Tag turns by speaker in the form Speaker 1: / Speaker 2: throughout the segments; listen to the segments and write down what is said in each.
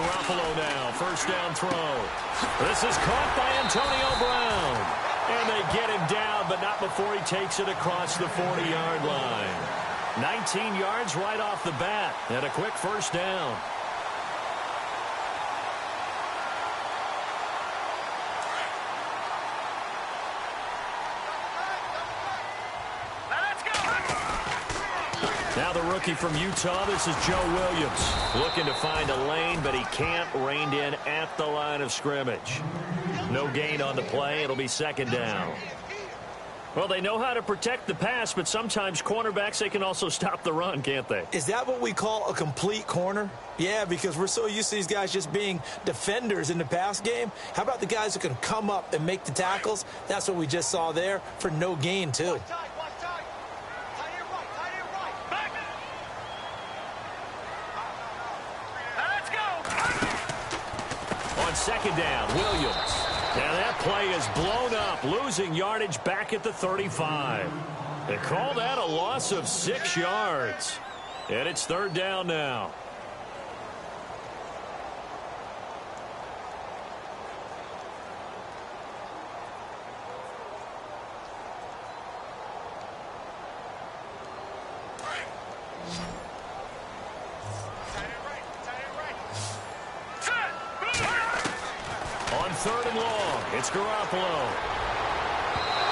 Speaker 1: Garoppolo now. First down throw. This is caught by Antonio Brown. And they get him down, but not before he takes it across the 40-yard line. 19 yards right off the bat, and a quick first down. Now the rookie from Utah, this is Joe Williams. Looking to find a lane, but he can't. Reined in at the line of scrimmage. No gain on the play. It'll be second down. Well, they know how to protect the pass, but sometimes cornerbacks, they can also stop the run, can't they?
Speaker 2: Is that what we call a complete corner? Yeah, because we're so used to these guys just being defenders in the pass game. How about the guys who can come up and make the tackles? That's what we just saw there for no gain, too.
Speaker 1: On second down, Williams. And that play is blown up, losing yardage back at the 35. They call that a loss of 6 yards. And it's third down now. Third and long. It's Garoppolo.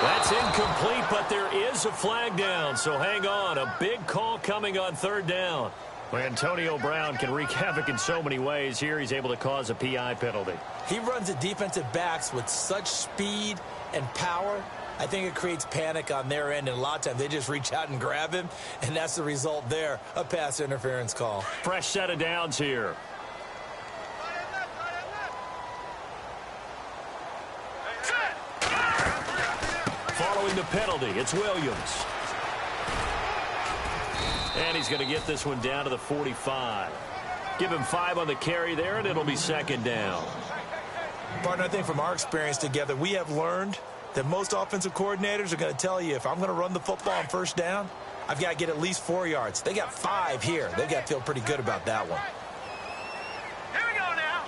Speaker 1: That's incomplete, but there is a flag down, so hang on. A big call coming on third down. Well, Antonio Brown can wreak havoc in so many ways. Here he's able to cause a PI penalty.
Speaker 2: He runs at defensive backs with such speed and power. I think it creates panic on their end, and a lot of times they just reach out and grab him, and that's the result there, a pass interference call.
Speaker 1: Fresh set of downs here. Following the penalty, it's Williams. And he's going to get this one down to the 45. Give him 5 on the carry there, and it'll be second down.
Speaker 2: Partner, I think from our experience together, we have learned that most offensive coordinators are going to tell you, if I'm going to run the football on first down, I've got to get at least 4 yards. They got 5 here. They've got to feel pretty good about that one.
Speaker 3: Here we go now.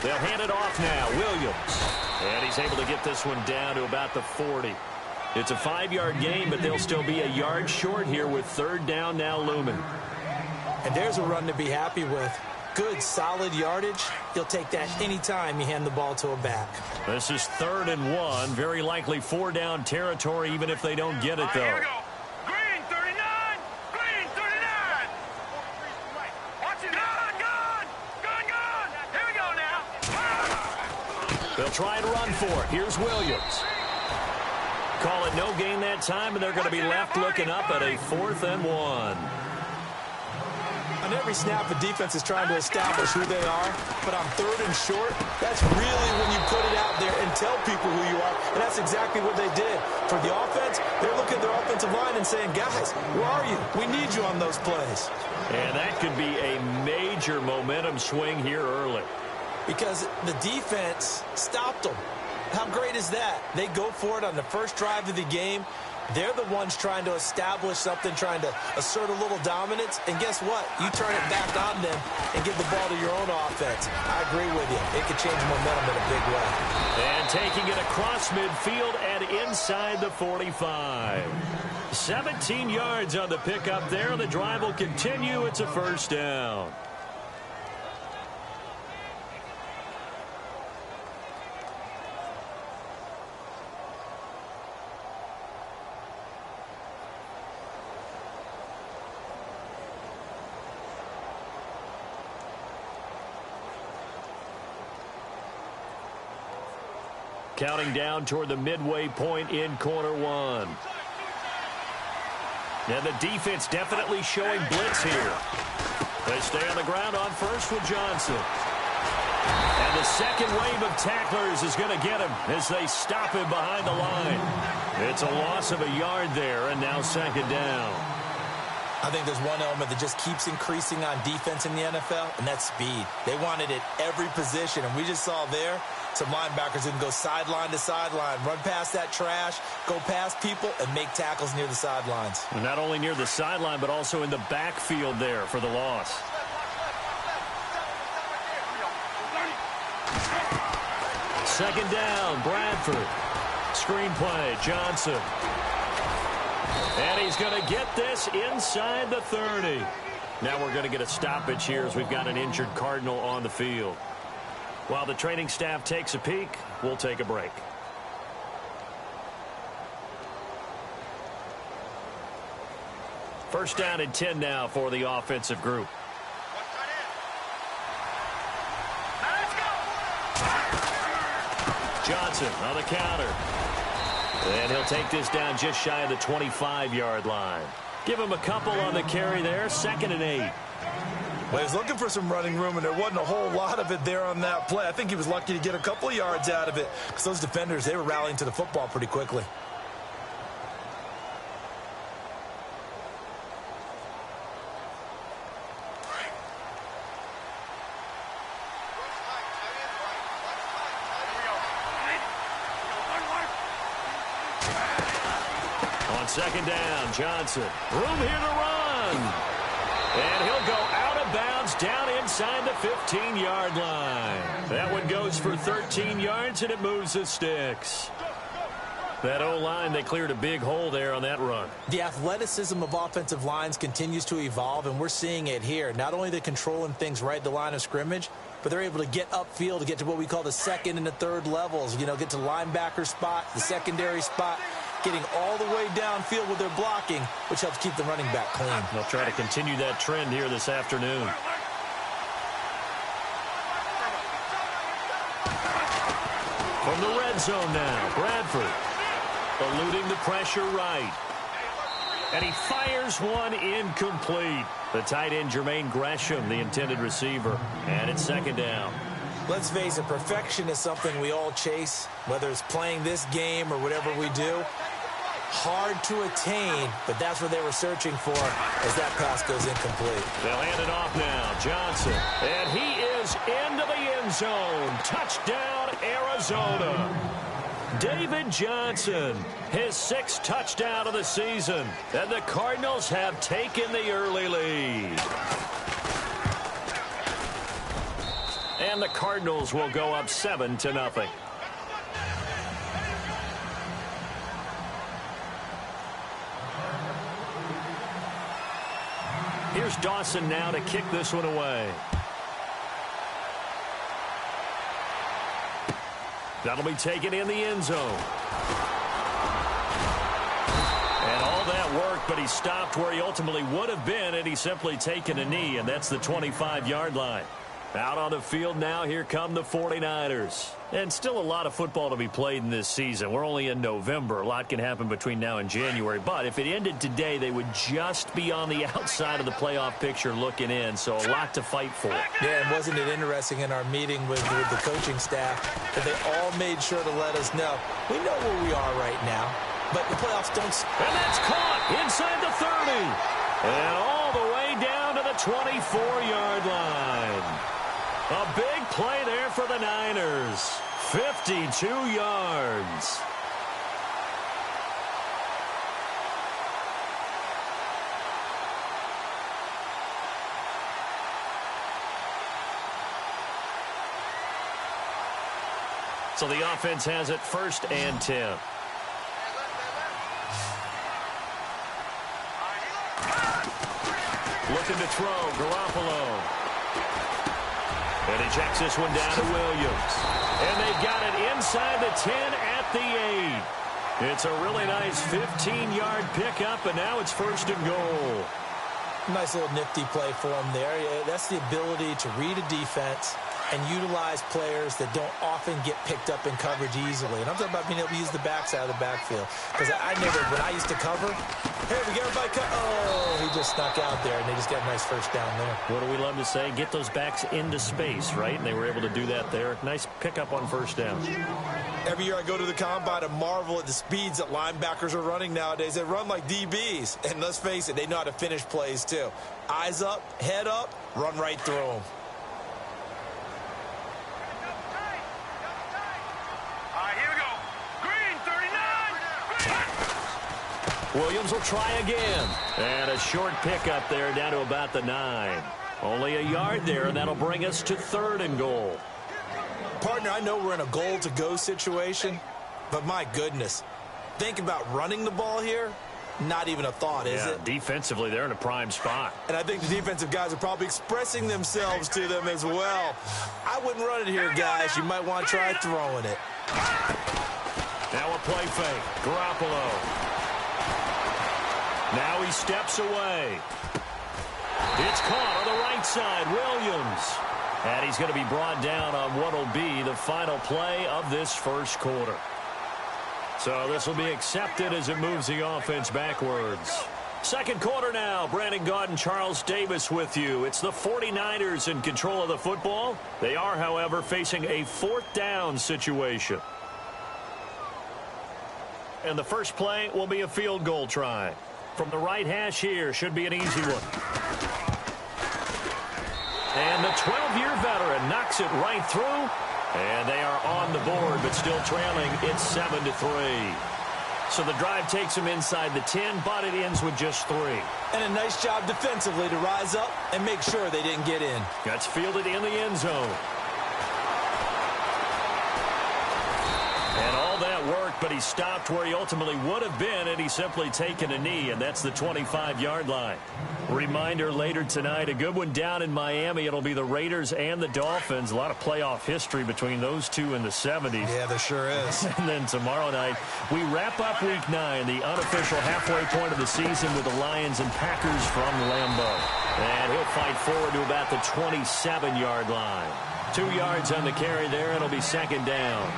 Speaker 1: They'll hand it off now. Williams. And he's able to get this one down to about the 40. It's a 5-yard gain, but they'll still be a yard short here with third down now looming.
Speaker 2: And there's a run to be happy with. Good, solid yardage. He'll take that anytime you hand the ball to a back.
Speaker 1: This is 3rd and 1. Very likely 4-down territory, even if they don't get it, though.
Speaker 3: Here we go. Green 39. Green 39. Watch it. Gone. Here we go now.
Speaker 1: They'll try and run for it. Here's Williams. Call it no gain that time, and they're going to be left looking up at a 4th and 1.
Speaker 2: On every snap, the defense is trying to establish who they are, but on 3rd and short, that's really when you put it out there and tell people who you are, and that's exactly what they did. For the offense, they're looking at their offensive line and saying, guys, where are you? We need you on those plays.
Speaker 1: And that could be a major momentum swing here early.
Speaker 2: Because the defense stopped them. How great is that? They go for it on the first drive of the game. They're the ones trying to establish something, trying to assert a little dominance. And guess what? You turn it back on them and give the ball to your own offense. I agree with you. It could change momentum in a big way.
Speaker 1: And taking it across midfield and inside the 45. 17 yards on the pickup there. The drive will continue. It's a first down. Counting down toward the midway point in quarter 1. And the defense definitely showing blitz here. They stay on the ground on first with Johnson. And the second wave of tacklers is going to get him as they stop him behind the line. It's a loss of a yard there, and now second down.
Speaker 2: I think there's one element that just keeps increasing on defense in the NFL, and that's speed. They want it at every position, and we just saw there some linebackers who can go sideline to sideline, run past that trash, go past people, and make tackles near the sidelines.
Speaker 1: And not only near the sideline, but also in the backfield there for the loss. Second down, Bradford. Screenplay, Johnson. And he's going to get this inside the 30. Now we're going to get a stoppage here as we've got an injured Cardinal on the field. While the training staff takes a peek, we'll take a break. First down and 10 now for the offensive group. Johnson on the counter. And he'll take this down just shy of the 25-yard line. Give him a couple on the carry there. 2nd and 8.
Speaker 2: Well, he was looking for some running room, and there wasn't a whole lot of it there on that play. I think he was lucky to get a couple of yards out of it because those defenders, they were rallying to the football pretty quickly.
Speaker 1: Second down, Johnson. Room here to run. And he'll go out of bounds down inside the 15-yard line. That one goes for 13 yards, and it moves the sticks. That O-line, they cleared a big hole there on that run.
Speaker 2: The athleticism of offensive lines continues to evolve, and we're seeing it here. Not only are they controlling things right at the line of scrimmage, but they're able to get upfield to get to what we call the second and the third levels. You know, get to linebacker spot, the secondary spot, getting all the way downfield with their blocking, which helps keep the running back clean.
Speaker 1: They'll try to continue that trend here this afternoon. From the red zone now, Bradford eluding the pressure right. And he fires one incomplete. The tight end, Jermaine Gresham, the intended receiver. And it's 2nd down.
Speaker 2: Let's face it, perfection is something we all chase, whether it's playing this game or whatever we do. Hard to attain, but that's what they were searching for as that pass goes incomplete.
Speaker 1: They'll hand it off now. Johnson. And he is into the end zone. Touchdown, Arizona. David Johnson, his 6th touchdown of the season. And the Cardinals have taken the early lead. And the Cardinals will go up 7-0. Here's Dawson now to kick this one away. That'll be taken in the end zone. And all that work, but he stopped where he ultimately would have been, and he's simply taken a knee, and that's the 25-yard line. Out on the field now, here come the 49ers. And still a lot of football to be played in this season. We're only in November. A lot can happen between now and January. But if it ended today, they would just be on the outside of the playoff picture looking in. So a lot to fight for.
Speaker 2: Yeah, and wasn't it interesting in our meeting with the coaching staff that they all made sure to let us know, we know where we are right now, but the playoffs don't...
Speaker 1: And that's caught inside the 30. And all the way down to the 24-yard line. A big play there for the Niners. 52 yards. So the offense has it 1st and 10. Looking to throw, Garoppolo. And he checks this one down to Williams. And they got it inside the 10 at the 8. It's a really nice 15-yard pickup, and now it's 1st and goal.
Speaker 2: Nice little nifty play for him there. That's the ability to read a defense and utilize players that don't often get picked up in coverage easily. And I'm talking about being able to use the backside of the backfield. Because I never, when I used to cover, hey, we got everybody cut. Oh, he just snuck out there, and they just got a nice 1st down there.
Speaker 1: What do we love to say? Get those backs into space, right? And they were able to do that there. Nice pickup on 1st down.
Speaker 2: Every year I go to the combine and marvel at the speeds that linebackers are running nowadays. They run like DBs. And let's face it, they know how to finish plays too. Eyes up, head up, run right through them.
Speaker 1: Williams will try again. And a short pickup there down to about the 9. Only a yard there, and that'll bring us to 3rd and goal.
Speaker 2: Partner, I know we're in a goal-to-go situation, but my goodness, think about running the ball here. Not even a thought, is it?
Speaker 1: Defensively, they're in a prime spot.
Speaker 2: And I think the defensive guys are probably expressing themselves to them as well. I wouldn't run it here, guys. You might want to try throwing it.
Speaker 1: Now a play fake. Garoppolo. Now he steps away. It's caught on the right side. Williams. And he's going to be brought down on what will be the final play of this first quarter. So this will be accepted as it moves the offense backwards. Second quarter now. Brandon Gaudin, Charles Davis with you. It's the 49ers in control of the football. They are, however, facing a fourth down situation. And the first play will be a field goal try. From the right hash here, should be an easy one. And the 12-year veteran knocks it right through. And they are on the board, but still trailing. It's 7-3. So the drive takes them inside the 10, but it ends with just 3.
Speaker 2: And a nice job defensively to rise up and make sure they didn't get in.
Speaker 1: That's fielded in the end zone. And all that worked, but he stopped where he ultimately would have been, and he's simply taken a knee, and that's the 25-yard line. Reminder later tonight, a good one down in Miami. It'll be the Raiders and the Dolphins. A lot of playoff history between those two in the 70s.
Speaker 2: Yeah, there sure is.
Speaker 1: And then tomorrow night, we wrap up Week 9, the unofficial halfway point of the season with the Lions and Packers from Lambeau. And he'll fight forward to about the 27-yard line. 2 yards on the carry there. It'll be second down.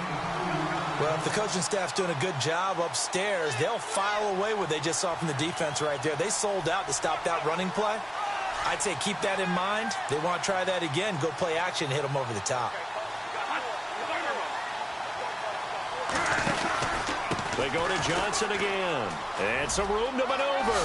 Speaker 2: Well, if the coaching staff's doing a good job upstairs, they'll file away what they just saw from the defense right there. They sold out to stop that running play. I'd say keep that in mind. They want to try that again. Go play action, hit them over the top.
Speaker 1: They go to Johnson again. And some room to maneuver.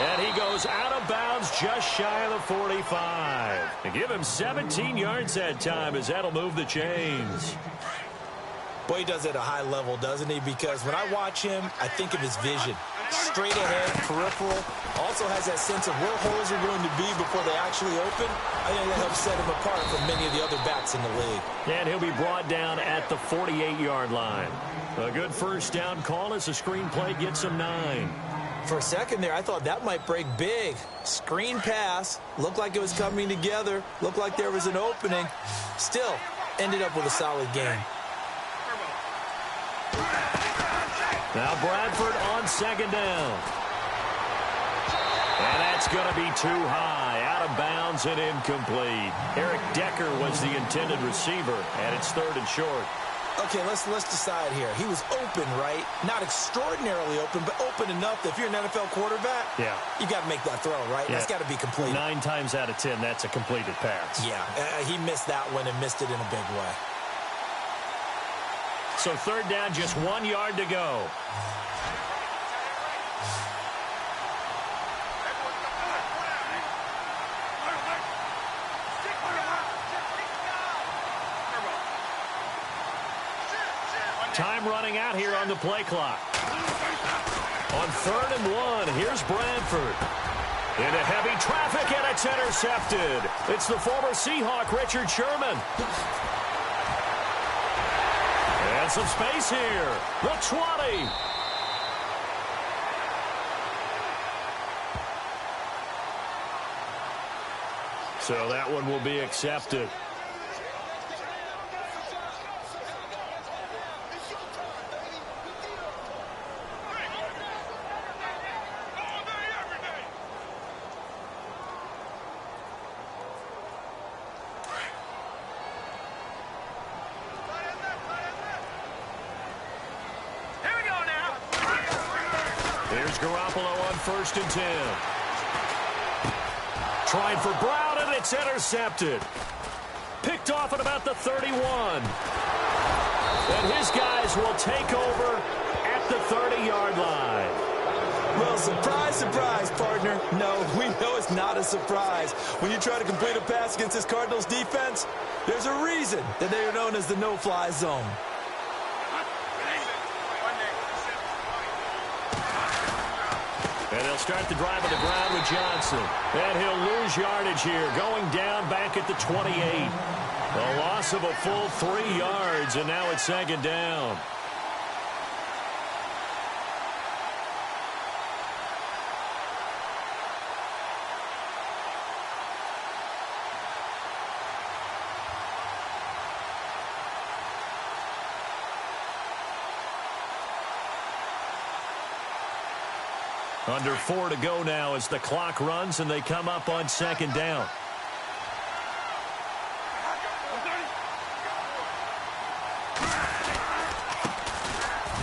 Speaker 1: And he goes out of bounds just shy of the 45. And give him 17 yards that time as that'll move the chains.
Speaker 2: Boy, he does it at a high level, doesn't he? Because when I watch him, I think of his vision. Straight ahead, peripheral. Also has that sense of where holes are going to be before they actually open. I think that helps set him apart from many of the other backs in the league.
Speaker 1: And he'll be brought down at the 48-yard line. A good first down call as the screen play gets him 9.
Speaker 2: For a second there, I thought that might break big. Screen pass. Looked like it was coming together. Looked like there was an opening. Still, ended up with a solid game.
Speaker 1: Now Bradford on second down. And that's going to be too high. Out of bounds and incomplete. Eric Decker was the intended receiver, and it's third and short.
Speaker 2: Okay, let's decide here. He was open, right? Not extraordinarily open, but open enough that if you're an NFL quarterback, you got to make that throw, right?
Speaker 1: Yeah.
Speaker 2: That's got to be complete.
Speaker 1: 9 times out of 10, that's a completed pass.
Speaker 2: Yeah, he missed that one and missed it in a big way.
Speaker 1: So third down, just 1 yard to go. Time running out here on the play clock. On 3rd and 1, here's Bradford. Into heavy traffic, and it's intercepted. It's the former Seahawk, Richard Sherman. And some space here. The 20. So that one will be accepted. Here's Garoppolo on 1st and 10. Trying for Brown, and it's intercepted. Picked off at about the 31. And his guys will take over at the 30-yard line.
Speaker 2: Well, surprise, surprise, partner. No, we know it's not a surprise. When you try to complete a pass against this Cardinals defense, there's a reason that they are known as the no-fly zone.
Speaker 1: And they'll start the drive on the ground with Johnson. And he'll lose yardage here, going down back at the 28. A loss of a full 3 yards, and now it's second down. Under 4 to go now as the clock runs and they come up on second down.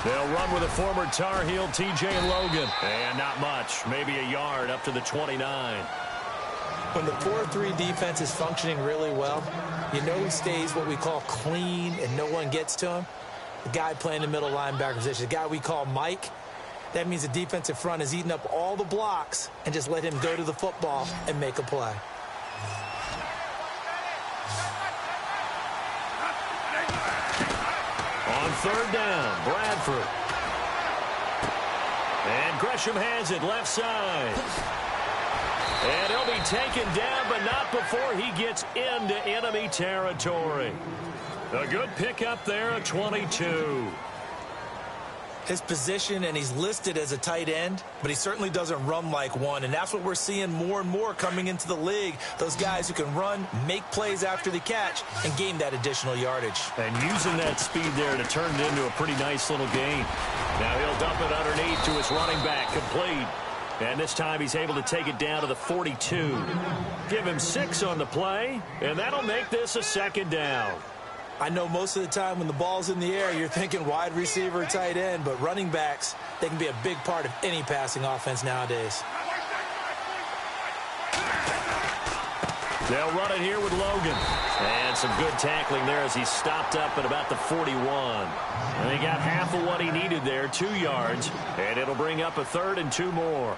Speaker 1: They'll run with a former Tar Heel, TJ Logan. And not much, maybe a yard up to the 29.
Speaker 2: When the 4-3 defense is functioning really well, you know who stays what we call clean and no one gets to him? The guy playing the middle linebacker position, the guy we call Mike. That means the defensive front is eating up all the blocks and just let him go to the football and make a play.
Speaker 1: On third down, Bradford. And Gresham has it left side. And he'll be taken down, but not before he gets into enemy territory. A good pickup there at 22.
Speaker 2: His position, and he's listed as a tight end, but he certainly doesn't run like one, and that's what we're seeing more and more coming into the league. Those guys who can run, make plays after the catch, and gain that additional yardage.
Speaker 1: And using that speed there to turn it into a pretty nice little gain. Now he'll dump it underneath to his running back, complete. And this time he's able to take it down to the 42. Give him 6 on the play, and that'll make this a second down.
Speaker 2: I know most of the time when the ball's in the air, you're thinking wide receiver, tight end, but running backs, they can be a big part of any passing offense nowadays.
Speaker 1: They'll run it here with Logan. And some good tackling there as he stopped up at about the 41. And he got half of what he needed there, 2 yards, and it'll bring up a 3rd and 2 more.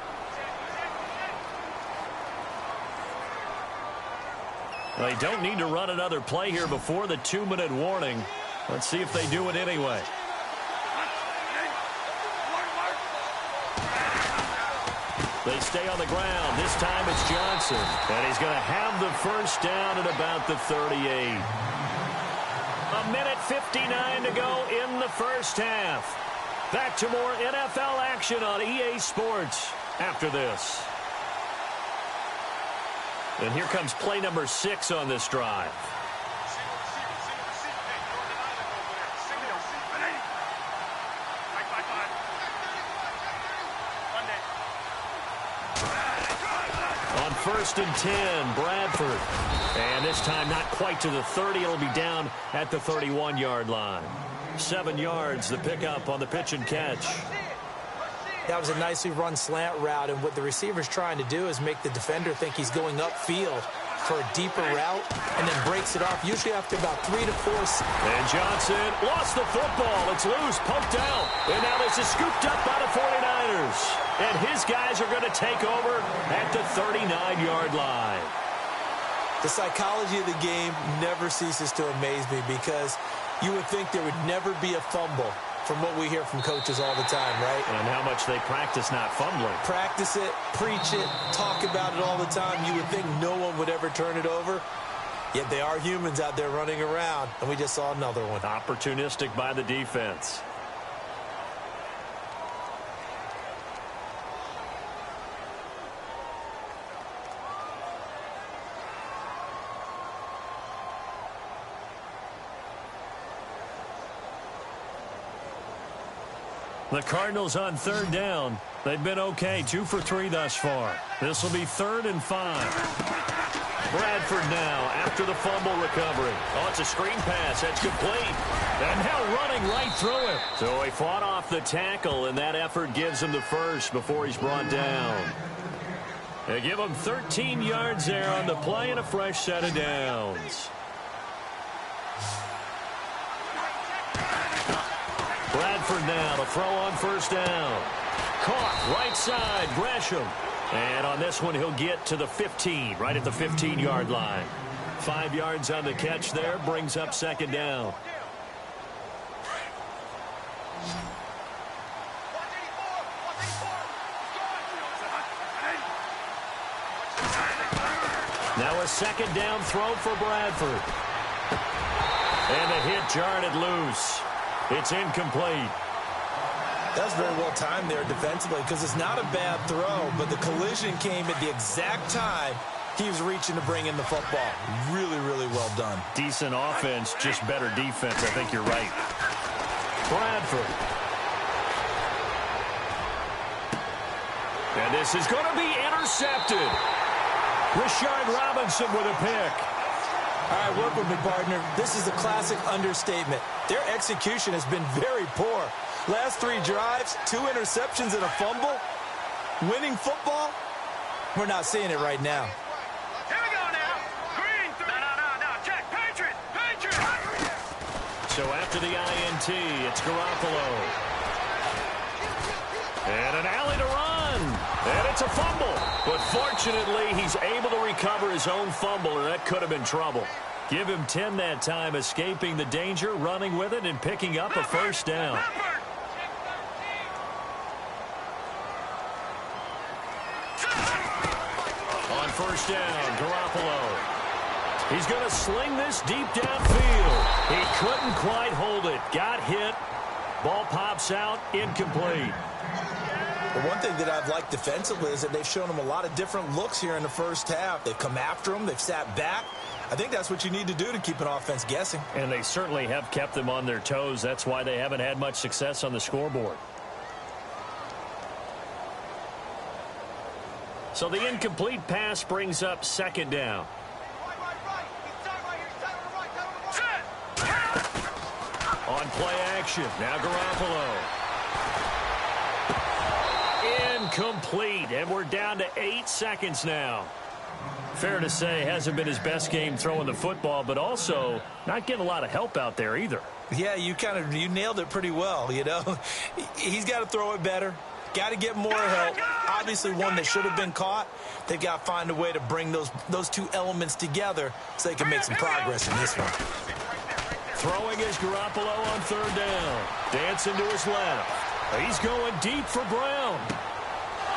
Speaker 1: They don't need to run another play here before the 2-minute warning. Let's see if they do it anyway. They stay on the ground. This time it's Johnson. And he's going to have the first down at about the 38. 1:59 to go in the first half. Back to more NFL action on EA Sports after this. And here comes play number 6 on this drive. On 1st and 10, Bradford. And this time not quite to the 30. It'll be down at the 31-yard line. 7 yards, the pickup on the pitch and catch.
Speaker 2: That was a nicely run slant route, and what the receiver's trying to do is make the defender think he's going upfield for a deeper route and then breaks it off, usually after about 3 to 4.
Speaker 1: And Johnson lost the football. It's loose, poked out. And now this is scooped up by the 49ers. And his guys are going to take over at the 39-yard line.
Speaker 2: The psychology of the game never ceases to amaze me because you would think there would never be a fumble from what we hear from coaches all the time, right?
Speaker 1: And how much they practice not fumbling.
Speaker 2: Practice it, preach it, talk about it all the time. You would think no one would ever turn it over. Yet they are humans out there running around, and we just saw another one.
Speaker 1: Opportunistic by the defense. The Cardinals on 3rd down. They've been okay, 2 for 3 thus far. This will be 3rd and 5. Bradford now after the fumble recovery. Oh, it's a screen pass. That's complete. And now running right through it. So he fought off the tackle, and that effort gives him the first before he's brought down. They give him 13 yards there on the play and a fresh set of downs. Bradford now to throw on 1st down. Caught right side, Gresham. And on this one, he'll get to the 15, right at the 15-yard line. 5 yards on the catch there, brings up 2nd down. Now a second down throw for Bradford. And the hit jarred it loose. It's incomplete.
Speaker 2: That was very well timed there defensively because it's not a bad throw, but the collision came at the exact time he was reaching to bring in the football. Really, really well done.
Speaker 1: Decent offense, just better defense. I think you're right. Bradford. And this is going to be intercepted. Rashard Robinson with a pick.
Speaker 2: All right, work with me, partner. This is a classic understatement. Their execution has been very poor. Last 3 drives, 2 interceptions and a fumble. Winning football? We're not seeing it right now.
Speaker 3: Here we go now. Green. No. Check. Patriot.
Speaker 1: So after the INT, it's Garoppolo. And an alley to run. And it's a fumble. But fortunately, he's able to recover his own fumble, and that could have been trouble. Give him 10 that time, escaping the danger, running with it, and picking up a first down. On first down, Garoppolo. He's going to sling this deep downfield. He couldn't quite hold it. Got hit. Ball pops out, incomplete.
Speaker 2: The one thing that I've liked defensively is that they've shown him a lot of different looks here in the first half. They've come after him. They've sat back. I think that's what you need to do to keep an offense guessing.
Speaker 1: And they certainly have kept them on their toes. That's why they haven't had much success on the scoreboard. So the incomplete pass brings up second down. On play action, now Garoppolo. Incomplete, and we're down to 8 seconds now. Fair to say, hasn't been his best game throwing the football, but also not getting a lot of help out there either.
Speaker 2: Yeah, you nailed it pretty well, you know. He's got to throw it better. Got to get more help. Obviously one that should have been caught. They've got to find a way to bring those 2 elements together so they can make some progress in this one.
Speaker 1: Throwing is Garoppolo on third down. Dancing to his left. He's going deep for Brown.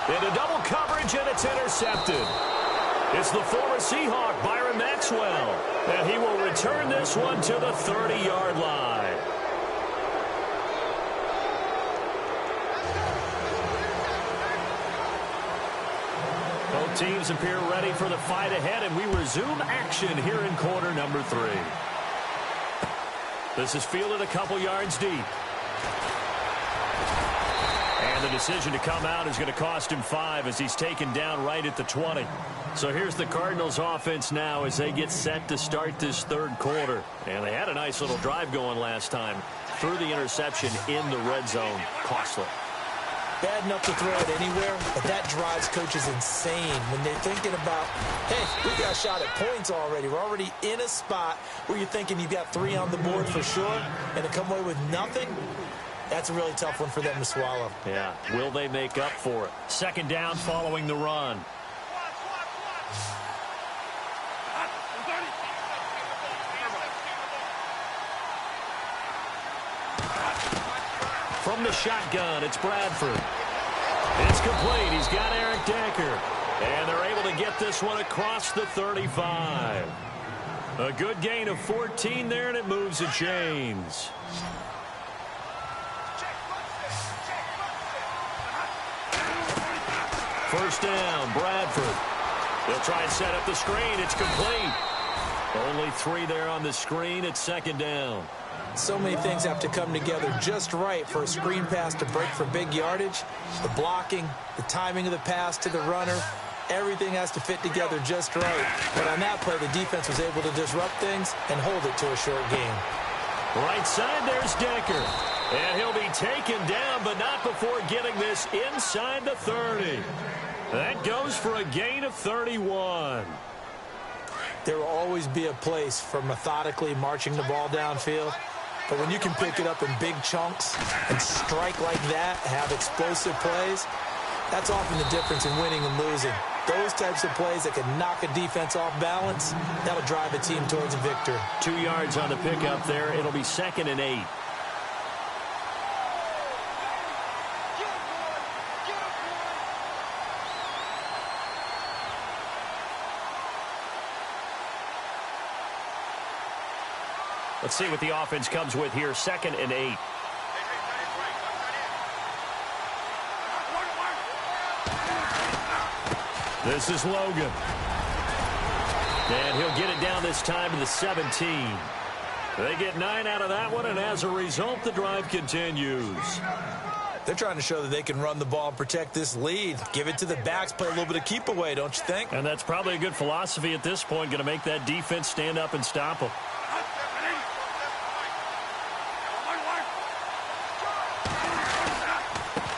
Speaker 1: Into double coverage, and it's intercepted. It's the former Seahawk, Byron Maxwell. And he will return this one to the 30-yard line. Both teams appear ready for the fight ahead, and we resume action here in quarter number 3. This is fielded a couple yards deep. And the decision to come out is going to cost him 5 as he's taken down right at the 20. So here's the Cardinals offense now as they get set to start this third quarter. And they had a nice little drive going last time. Threw the interception in the red zone. Costly.
Speaker 2: Bad enough to throw it anywhere, but that drives coaches insane when they're thinking about, hey, we got a shot at points already. We're already in a spot where you're thinking you've got 3 on the board for sure, and to come away with nothing, that's a really tough one for them to swallow.
Speaker 1: Yeah, will they make up for it? Second down following the run. From the shotgun, it's Bradford. It's complete. He's got Eric Decker. And they're able to get this one across the 35. A good gain of 14 there, and it moves the chains. First down, Bradford. They'll try and set up the screen. It's complete. Only 3 there on the screen. It's second down.
Speaker 2: So many things have to come together just right for a screen pass to break for big yardage. The blocking, the timing of the pass to the runner, everything has to fit together just right. But on that play, the defense was able to disrupt things and hold it to a short game.
Speaker 1: Right side, there's Decker. And he'll be taken down, but not before getting this inside the 30. That goes for a gain of 31.
Speaker 2: There will always be a place for methodically marching the ball downfield. But when you can pick it up in big chunks and strike like that, have explosive plays, that's often the difference in winning and losing. Those types of plays that can knock a defense off balance, that'll drive a team towards a victory.
Speaker 1: 2 yards on the pickup there. It'll be second and 8. Let's see what the offense comes with here. 2nd and 8. This is Logan. And he'll get it down this time to the 17. They get 9 out of that one, and as a result, the drive continues.
Speaker 2: They're trying to show that they can run the ball and protect this lead. Give it to the backs, play a little bit of keep away, don't you think?
Speaker 1: And that's probably a good philosophy at this point, going to make that defense stand up and stop them.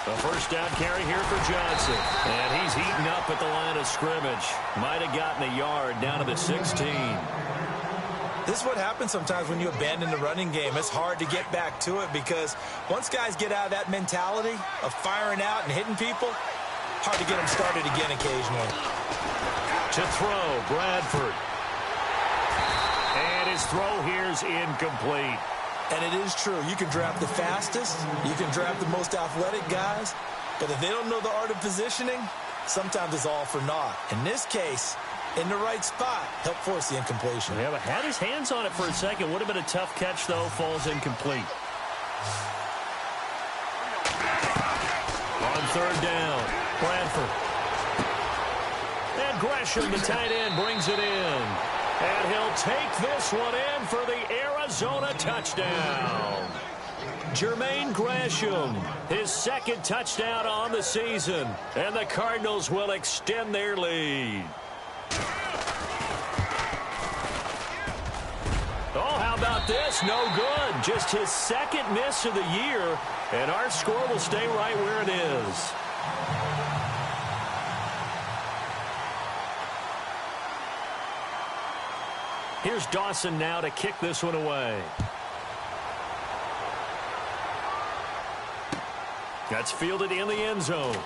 Speaker 1: A first down carry here for Johnson. And he's heating up at the line of scrimmage. Might have gotten a yard down to the 16.
Speaker 2: This is what happens sometimes when you abandon the running game. It's hard to get back to it because once guys get out of that mentality of firing out and hitting people, hard to get them started again occasionally.
Speaker 1: To throw, Bradford. And his throw here is incomplete.
Speaker 2: And it is true. You can draft the fastest. You can draft the most athletic guys. But if they don't know the art of positioning, sometimes it's all for naught. In this case, in the right spot, help force the incompletion.
Speaker 1: Yeah, but had his hands on it for a second. Would have been a tough catch, though. Falls incomplete. On 3rd down, Bradford. And Gresham, the tight end, brings it in. And he'll take this one in for the Arizona touchdown. Jermaine Gresham, his 2nd touchdown on the season. And the Cardinals will extend their lead. Oh, how about this? No good. Just his 2nd miss of the year. And our score will stay right where it is. Here's Dawson now to kick this one away. That's fielded in the end zone.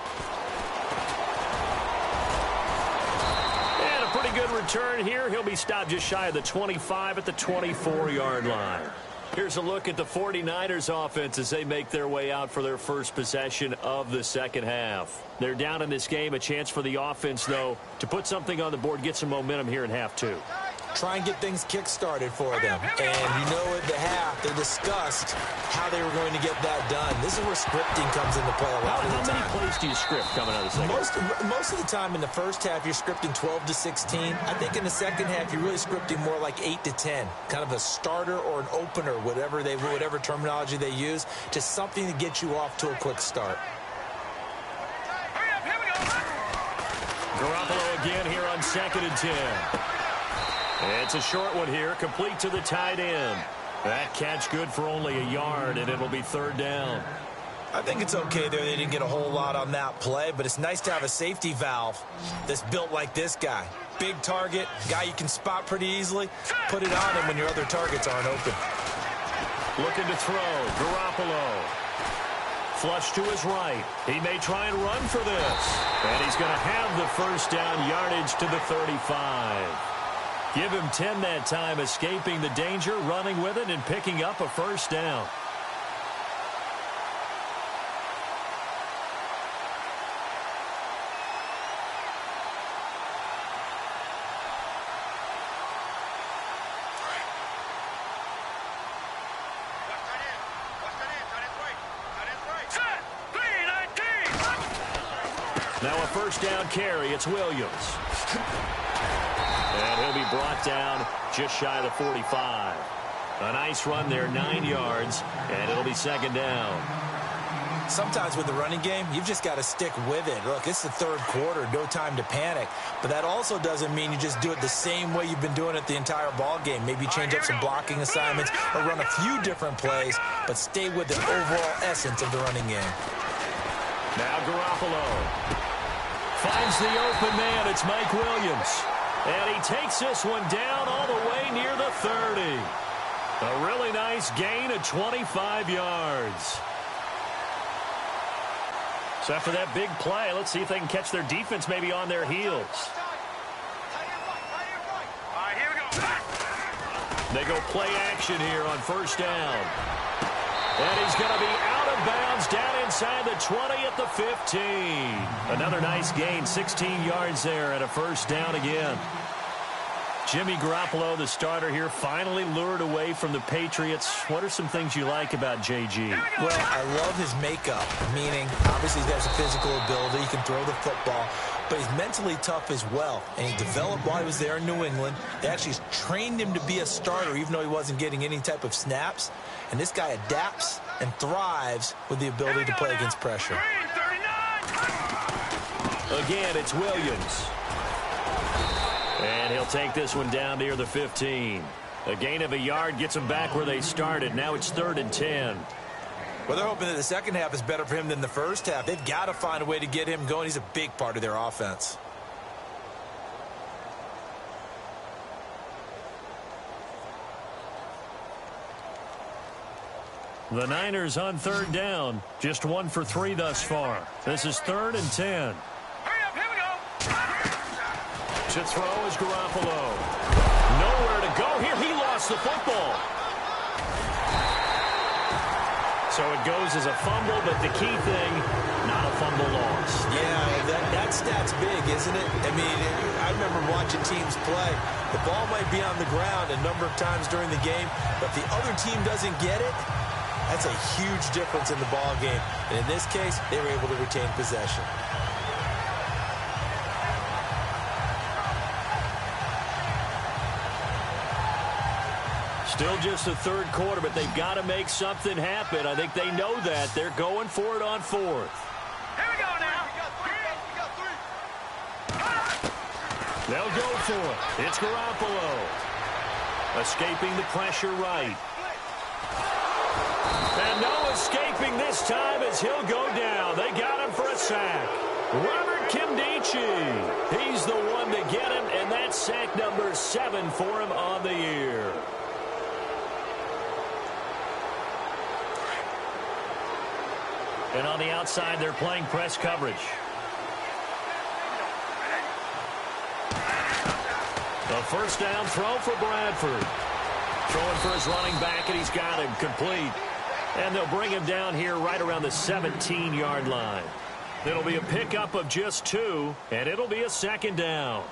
Speaker 1: And a pretty good return here. He'll be stopped just shy of the 25 at the 24-yard line. Here's a look at the 49ers offense as they make their way out for their first possession of the second half. They're down in this game. A chance for the offense, though, to put something on the board, get some momentum here in half 2.
Speaker 2: Try and get things kick-started for them. And you know at the half, they discussed how they were going to get that done. This is where scripting comes into play a lot of the time.
Speaker 1: How many plays do you script coming out of the second?
Speaker 2: Most of the time in the first half, you're scripting 12 to 16. I think in the second half, you're really scripting more like 8 to 10. Kind of a starter or an opener, whatever terminology they use. Just something to get you off to a quick start.
Speaker 1: Garoppolo again here on 2nd and 10. It's a short one here, complete to the tight end. That catch good for only a yard, and it'll be 3rd down.
Speaker 2: I think it's okay there. They didn't get a whole lot on that play, but it's nice to have a safety valve that's built like this guy. Big target, guy you can spot pretty easily. Put it on him when your other targets aren't open.
Speaker 1: Looking to throw, Garoppolo. Flush to his right. He may try and run for this. And he's going to have the first down, yardage to the 35. Give him 10 that time, escaping the danger, running with it, and picking up a first down. Now a first down carry. It's Williams. And he'll be brought down just shy of the 45. A nice run there, 9 yards, and it'll be 2nd down.
Speaker 2: Sometimes with the running game, you've just got to stick with it. Look, it's the 3rd quarter, no time to panic. But that also doesn't mean you just do it the same way you've been doing it the entire ball game. Maybe change up some blocking assignments or run a few different plays, but stay with the overall essence of the running game.
Speaker 1: Now Garoppolo finds the open man. It's Mike Williams. And he takes this one down all the way near the 30. A really nice gain of 25 yards. So after that big play, let's see if they can catch their defense maybe on their heels.
Speaker 3: Here we go.
Speaker 1: They go play action here on first down. And he's going to be out of bounds down inside the 20 at the 15. Another nice gain, 16 yards there and a first down again. Jimmy Garoppolo, the starter here, finally lured away from the Patriots. What are some things you like about JG?
Speaker 2: Well, I love his makeup, meaning obviously he has a physical ability. He can throw the football, but he's mentally tough as well. And he developed while he was there in New England. They actually trained him to be a starter, even though he wasn't getting any type of snaps. And this guy adapts and thrives with the ability to play against pressure.
Speaker 1: Again, it's Williams. And he'll take this one down near the 15. A gain of a yard gets them back where they started. Now it's 3rd and 10.
Speaker 2: Well, they're hoping that the second half is better for him than the first half. They've got to find a way to get him going. He's a big part of their offense.
Speaker 1: The Niners on 3rd down. Just 1 for 3 thus far. This is 3rd and 10. To throw is Garoppolo. Nowhere to go here. He lost the football. So it goes as a fumble, but the key thing, not a fumble loss.
Speaker 2: Yeah, that stat's big, isn't it? I mean, I remember watching teams play. The ball might be on the ground a number of times during the game, but if the other team doesn't get it, that's a huge difference in the ball game. And in this case, they were able to retain possession.
Speaker 1: Still just the 3rd quarter, but they've got to make something happen. I think they know that. They're going for it on 4th.
Speaker 3: Here we go now.
Speaker 1: They'll go for it. It's Garoppolo. Escaping the pressure right. And no escaping this time as he'll go down. They got him for a sack. Robert Kimdichie. He's the one to get him, and that's sack number 7 for him on the year. And on the outside, they're playing press coverage. A first down throw for Bradford. Throwing for his running back, and he's got him complete. And they'll bring him down here right around the 17-yard line. It'll be a pickup of just 2, and it'll be a 2nd down.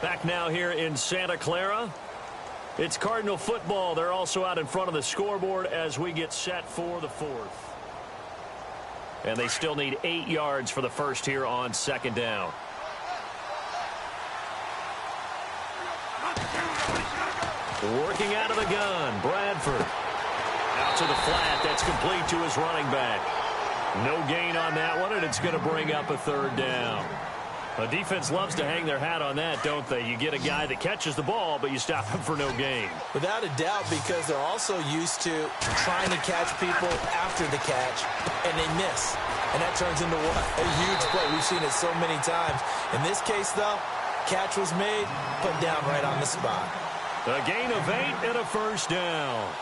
Speaker 1: Back now here in Santa Clara. It's Cardinal football. They're also out in front of the scoreboard as we get set for the 4th. And they still need 8 yards for the first here on 2nd down. Working out of the gun, Bradford. Out to the flat. That's complete to his running back. No gain on that one, and it's going to bring up a 3rd down. A defense loves to hang their hat on that, don't they? You get a guy that catches the ball, but you stop him for no gain.
Speaker 2: Without a doubt, because they're also used to trying to catch people after the catch, and they miss. And that turns into what? A huge play. We've seen it so many times. In this case, though, catch was made, put down right on the spot.
Speaker 1: A gain of 8 and a first down.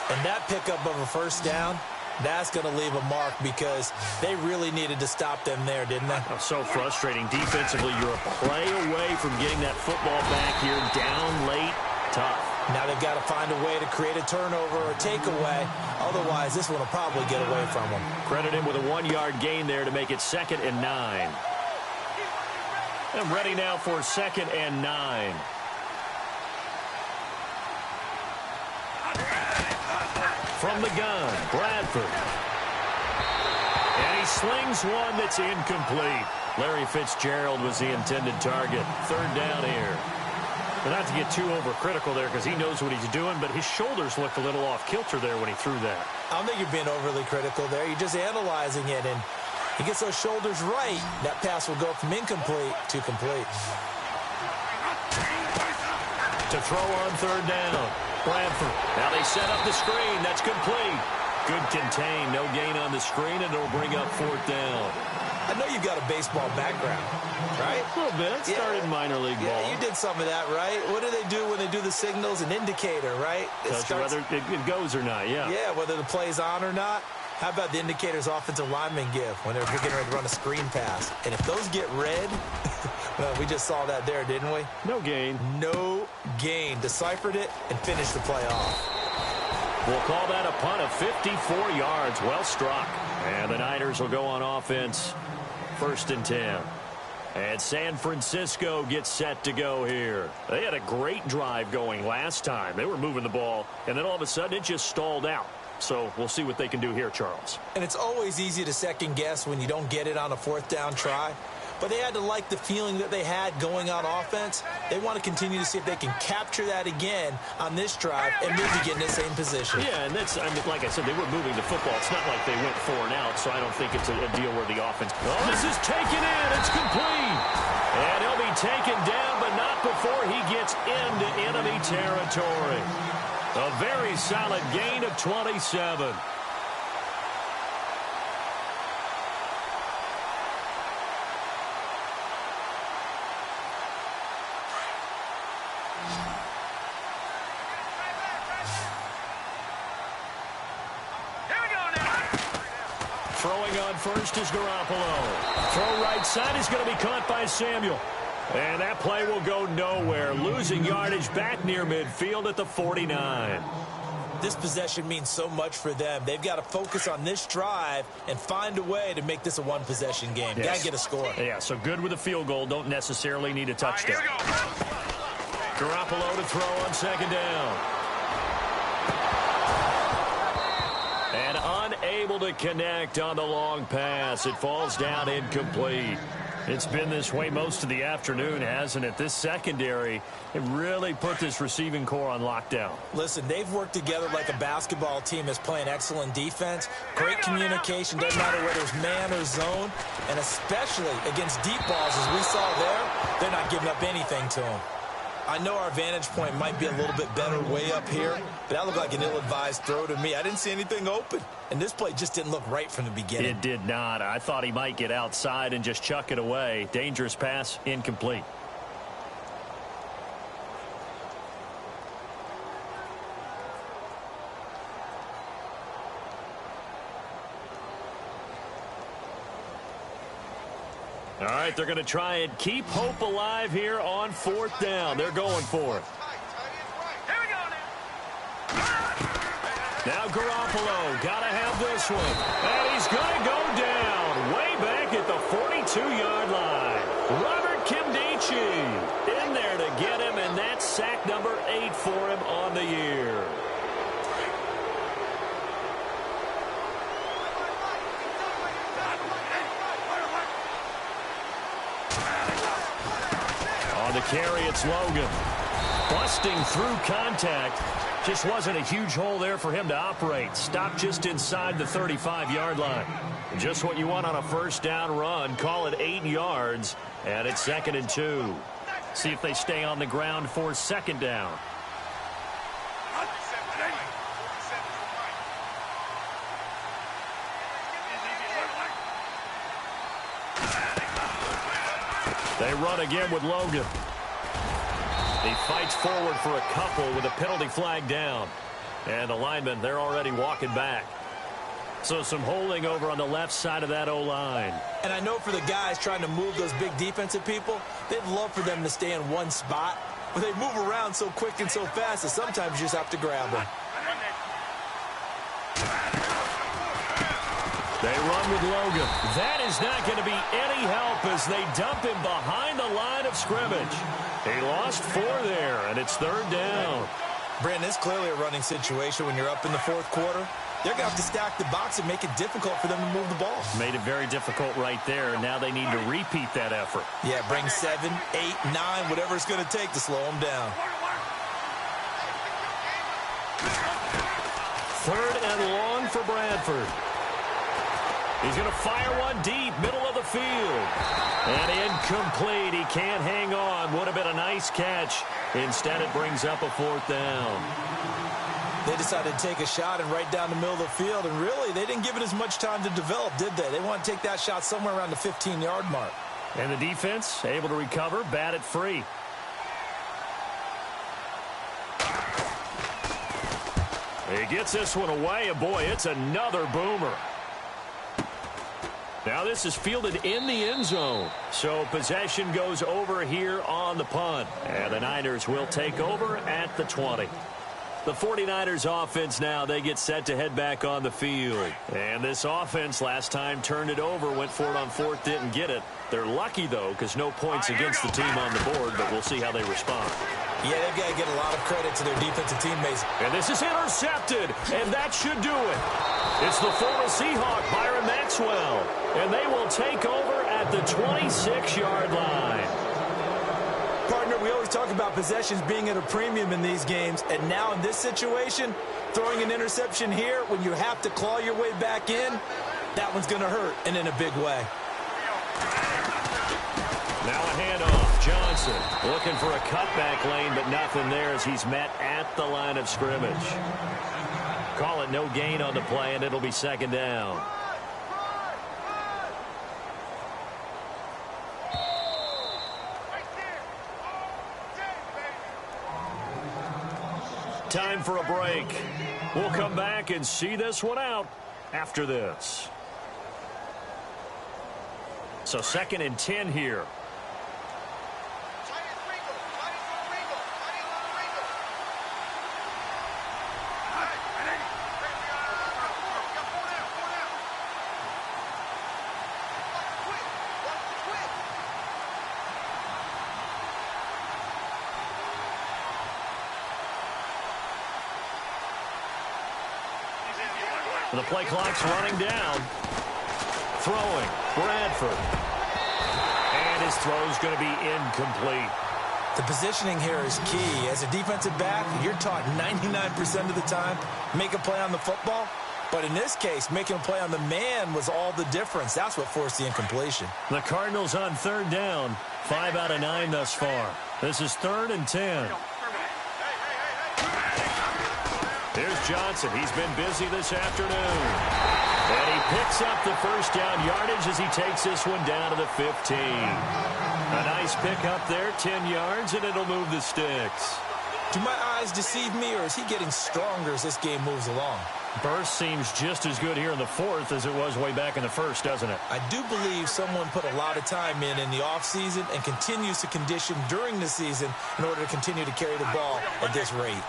Speaker 2: And that pickup of a first down, that's going to leave a mark because they really needed to stop them there, didn't they?
Speaker 1: So frustrating. Defensively, you're a play away from getting that football back here. Down late, tough.
Speaker 2: Now they've got to find a way to create a turnover or a takeaway. Otherwise, this one will probably get away from them.
Speaker 1: Credit him with a 1-yard gain there to make it 2nd and 9. And ready now for 2nd and 9. From the gun, Bradford. And he slings one that's incomplete. Larry Fitzgerald was the intended target. 3rd down here. But not to get too overcritical there because he knows what he's doing, but his shoulders looked a little off kilter there when he threw that.
Speaker 2: I don't think you're being overly critical there. You're just analyzing it, and he gets those shoulders right. That pass will go from incomplete to complete.
Speaker 1: To throw on 3rd down. Bradford. Now they set up the screen. That's complete. Good contain. No gain on the screen, and it'll bring up 4th down.
Speaker 2: I know you've got a baseball background, right?
Speaker 1: A little bit. Started minor league ball.
Speaker 2: Yeah, you did some of that, right? What do they do when they do the signals? An indicator, right?
Speaker 1: Tells you whether it goes or not, yeah.
Speaker 2: Yeah, whether the play's on or not. How about the indicators offensive linemen give when they're getting ready to run a screen pass? And if those get red, well, we just saw that there, didn't we?
Speaker 1: No gain.
Speaker 2: No gain. Deciphered it and finished the play off.
Speaker 1: We'll call that a punt of 54 yards. Well struck. And the Niners will go on offense. 1st and 10. And San Francisco gets set to go here. They had a great drive going last time. They were moving the ball, and then all of a sudden it just stalled out. So we'll see what they can do here, Charles.
Speaker 2: And it's always easy to second guess when you don't get it on a fourth down try. But they had to like the feeling that they had going on offense. They want to continue to see if they can capture that again on this drive and maybe get in the same position.
Speaker 1: Yeah, and that's, I mean, like I said, they were moving the football. It's not like they went 4 and out, so I don't think it's a deal where the offense. Oh, this is taken in. It's complete. And he'll be taken down, but not before he gets into enemy territory. A very solid gain of 27. Throwing on first is Garoppolo. Throw right side is going to be caught by Samuel. And that play will go nowhere. Losing yardage back near midfield at the 49.
Speaker 2: This possession means so much for them. They've got to focus on this drive and find a way to make this a one-possession game.
Speaker 1: Yes.
Speaker 2: Got to get a score.
Speaker 1: Yeah, so good with a field goal. Don't necessarily need a touchdown. Garoppolo to throw on second down. And unable to connect on the long pass. It falls down incomplete. It's been this way most of the afternoon, hasn't it? This secondary, it really put this receiving core on lockdown.
Speaker 2: Listen, they've worked together like a basketball team that's playing excellent defense. Great communication, doesn't matter whether it's man or zone. And especially against deep balls, as we saw there, they're not giving up anything to them. I know our vantage point might be a little bit better way up here, but that looked like an ill-advised throw to me. I didn't see anything open, and this play just didn't look right from the beginning.
Speaker 1: It did not. I thought he might get outside and just chuck it away. Dangerous pass, incomplete. All right, they're going to try and keep hope alive here on fourth down. They're going for it.
Speaker 3: Here we go
Speaker 1: Now Garoppolo, got to have this one. And he's going to go down way back at the 42-yard line. Robert Kimdichie in there to get him, and that's sack number 8 for him on the year. On the carry, it's Logan. Busting through contact. Just wasn't a huge hole there for him to operate. Stopped just inside the 35-yard line. Just what you want on a first down run. Call it 8 yards, and it's 2nd and 2. See if they stay on the ground for second down. They run again with Logan. He fights forward for a couple with a penalty flag down. And the linemen, they're already walking back. So some holding over on the left side of that O-line.
Speaker 2: And I know for the guys trying to move those big defensive people, they'd love for them to stay in one spot. But they move around so quick and so fast that sometimes you just have to grab them.
Speaker 1: They run with Logan. That is not going to be any help as they dump him behind the line of scrimmage. He lost 4 there, and it's 3rd down.
Speaker 2: Brandon, it's clearly a running situation when you're up in the 4th quarter. They're going to have to stack the box and make it difficult for them to move the ball.
Speaker 1: Made it very difficult right there, and now they need to repeat that effort.
Speaker 2: Yeah, bring 7, 8, 9, whatever it's going to take to slow them down.
Speaker 1: 3rd and long for Bradford. He's going to fire one deep, middle of the field. And incomplete. He can't hang on. Would have been a nice catch. Instead, it brings up a 4th down.
Speaker 2: They decided to take a shot and right down the middle of the field. And really, they didn't give it as much time to develop, did they? They want to take that shot somewhere around the 15-yard mark.
Speaker 1: And the defense able to recover, bat it free. He gets this one away, and boy, it's another boomer. Now this is fielded in the end zone. So possession goes over here on the punt. And the Niners will take over at the 20. The 49ers offense now, they get set to head back on the field. And this offense last time turned it over, went for it on fourth, didn't get it. They're lucky, though, because no points against the team on the board, but we'll see how they respond.
Speaker 2: Yeah, they've got to get a lot of credit to their defensive teammates.
Speaker 1: And this is intercepted, and that should do it. It's the former Seahawk, Byron Maxwell, and they will take over at the 26-yard line.
Speaker 2: Partner, we always talk about possessions being at a premium in these games, and now in this situation, throwing an interception here when you have to claw your way back in, that one's going to hurt, and in a big way.
Speaker 1: Now a handoff. Johnson looking for a cutback lane, but nothing there as he's met at the line of scrimmage. Call it no gain on the play, and it'll be second down. Time for a break. We'll come back and see this one out after this. So 2nd and 10 here. The play clock's running down. Throwing, Bradford. And his throw's going to be incomplete.
Speaker 2: The positioning here is key. As a defensive back, you're taught 99% of the time, make a play on the football. But in this case, making a play on the man was all the difference. That's what forced the incompletion.
Speaker 1: The Cardinals on 3rd down. 5 out of 9 thus far. This is 3rd and 10. Here's Johnson. He's been busy this afternoon. And he picks up the first down yardage as he takes this one down to the 15. A nice pick up there, 10 yards, and it'll move the sticks.
Speaker 2: Do my eyes deceive me, or is he getting stronger as this game moves along?
Speaker 1: Burst seems just as good here in the 4th as it was way back in the 1st, doesn't it?
Speaker 2: I do believe someone put a lot of time in the offseason and continues to condition during the season in order to continue to carry the ball at this rate.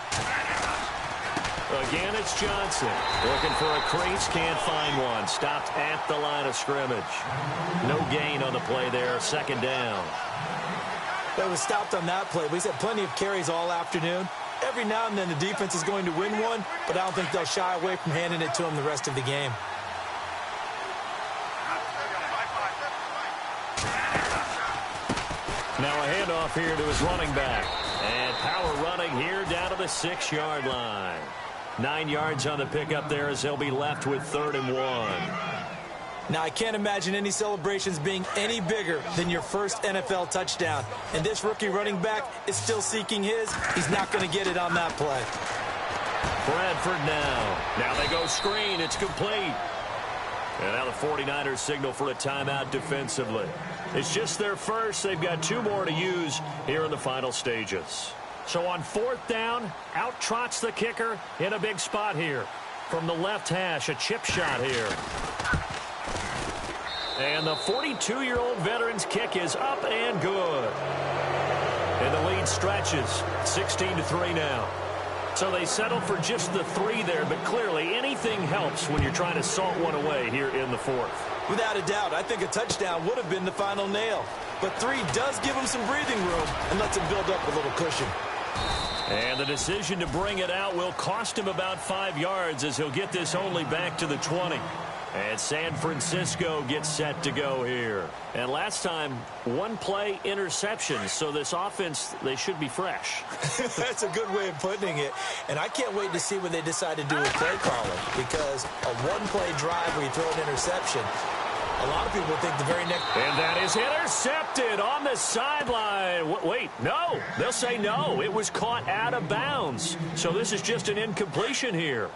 Speaker 1: Again, it's Johnson. Looking for a crease, can't find one. Stopped at the line of scrimmage. No gain on the play there, 2nd down.
Speaker 2: It was stopped on that play. He's had plenty of carries all afternoon. Every now and then the defense is going to win one, but I don't think they'll shy away from handing it to him the rest of the game.
Speaker 1: Now a handoff here to his running back. And power running here down to the 6-yard line. 9 yards on the pickup there as they'll be left with 3rd and 1.
Speaker 2: Now, I can't imagine any celebrations being any bigger than your first NFL touchdown. And this rookie running back is still seeking his. He's not going to get it on that play.
Speaker 1: Bradford now. Now they go screen. It's complete. And now the 49ers signal for a timeout defensively. It's just their first. They've got 2 more to use here in the final stages. So on 4th down, out trots the kicker in a big spot here. From the left hash, a chip shot here. And the 42-year-old veteran's kick is up and good. And the lead stretches, 16-3 now. So they settle for just the 3 there, but clearly anything helps when you're trying to salt one away here in the 4th.
Speaker 2: Without a doubt, I think a touchdown would have been the final nail. But 3 does give him some breathing room and lets him build up a little cushion.
Speaker 1: And the decision to bring it out will cost him about 5 yards as he'll get this only back to the 20. And San Francisco gets set to go here. And last time, 1 play interception. So this offense, they should be fresh.
Speaker 2: That's a good way of putting it. And I can't wait to see what they decide to do with play calling. Because a 1-play drive where you throw an interception, a lot of people think the very next...
Speaker 1: And that is intercepted on the sideline. Wait, no. They'll say no. It was caught out of bounds. So this is just an incompletion here.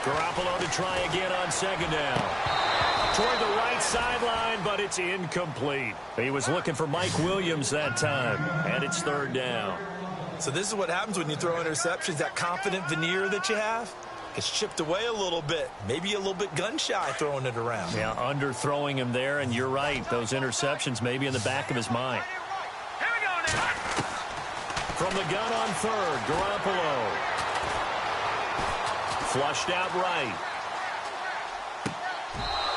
Speaker 1: Garoppolo to try again on 2nd down. Toward the right sideline, but it's incomplete. He was looking for Mike Williams that time, and it's 3rd down.
Speaker 2: So this is what happens when you throw interceptions, that confident veneer that you have. Gets chipped away a little bit. Maybe a little bit gun-shy throwing it around.
Speaker 1: Yeah, underthrowing him there, and you're right. Those interceptions may be in the back of his mind.
Speaker 3: Here we go now.
Speaker 1: From the gun on third, Garoppolo. Flushed out right.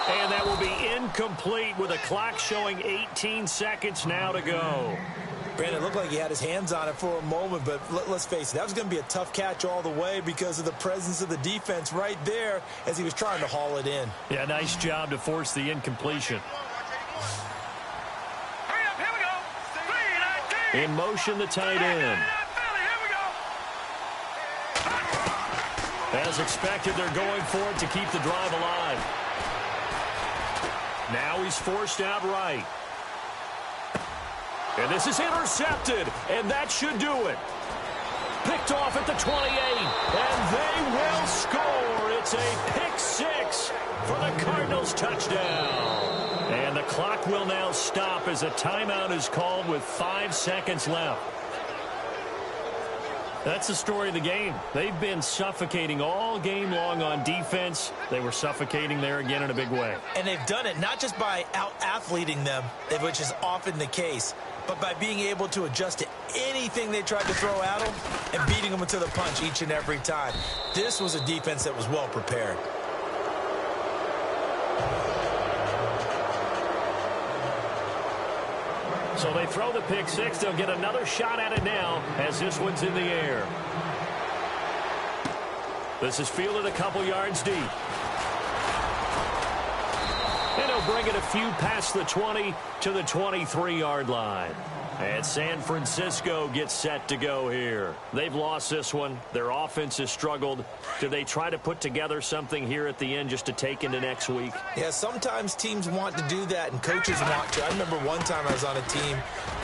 Speaker 1: And that will be incomplete with a clock showing 18 seconds now to go.
Speaker 2: Brandon, it looked like he had his hands on it for a moment, but let's face it, that was going to be a tough catch all the way because of the presence of the defense right there as he was trying to haul it in.
Speaker 1: Yeah, nice job to force the incompletion.
Speaker 3: Hurry up, here we go. 3-19.
Speaker 1: In motion, the tight end.
Speaker 3: Here we go.
Speaker 1: As expected, they're going for it to keep the drive alive. Now he's forced out right. And this is intercepted, and that should do it. Picked off at the 28, and they will score. It's a pick six for the Cardinals touchdown. And the clock will now stop as a timeout is called with 5 seconds left. That's the story of the game. They've been suffocating all game long on defense. They were suffocating there again in a big way.
Speaker 2: And they've done it not just by out-athleting them, which is often the case, but by being able to adjust to anything they tried to throw at them and beating them to the punch each and every time. This was a defense that was well prepared.
Speaker 1: So they throw the pick six. They'll get another shot at it now as this one's in the air. This is fielded a couple yards deep. And he'll bring it a few past the 20 to the 23-yard line. And San Francisco gets set to go here. They've lost this one. Their offense has struggled. Do they try to put together something here at the end just to take into next week?
Speaker 2: Yeah, sometimes teams want to do that and coaches want to. I remember one time I was on a team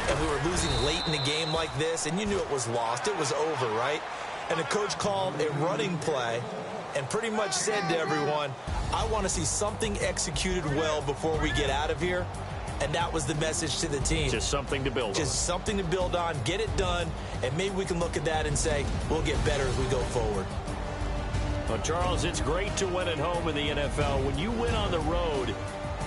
Speaker 2: and we were losing late in the game like this, and you knew it was lost. It was over, right? And the coach called a running play and pretty much said to everyone, I want to see something executed well before we get out of here. And that was the message to the team.
Speaker 1: Just something to build on.
Speaker 2: Just something to build on, get it done, and maybe we can look at that and say, we'll get better as we go forward.
Speaker 1: Well, Charles, it's great to win at home in the NFL. When you win on the road,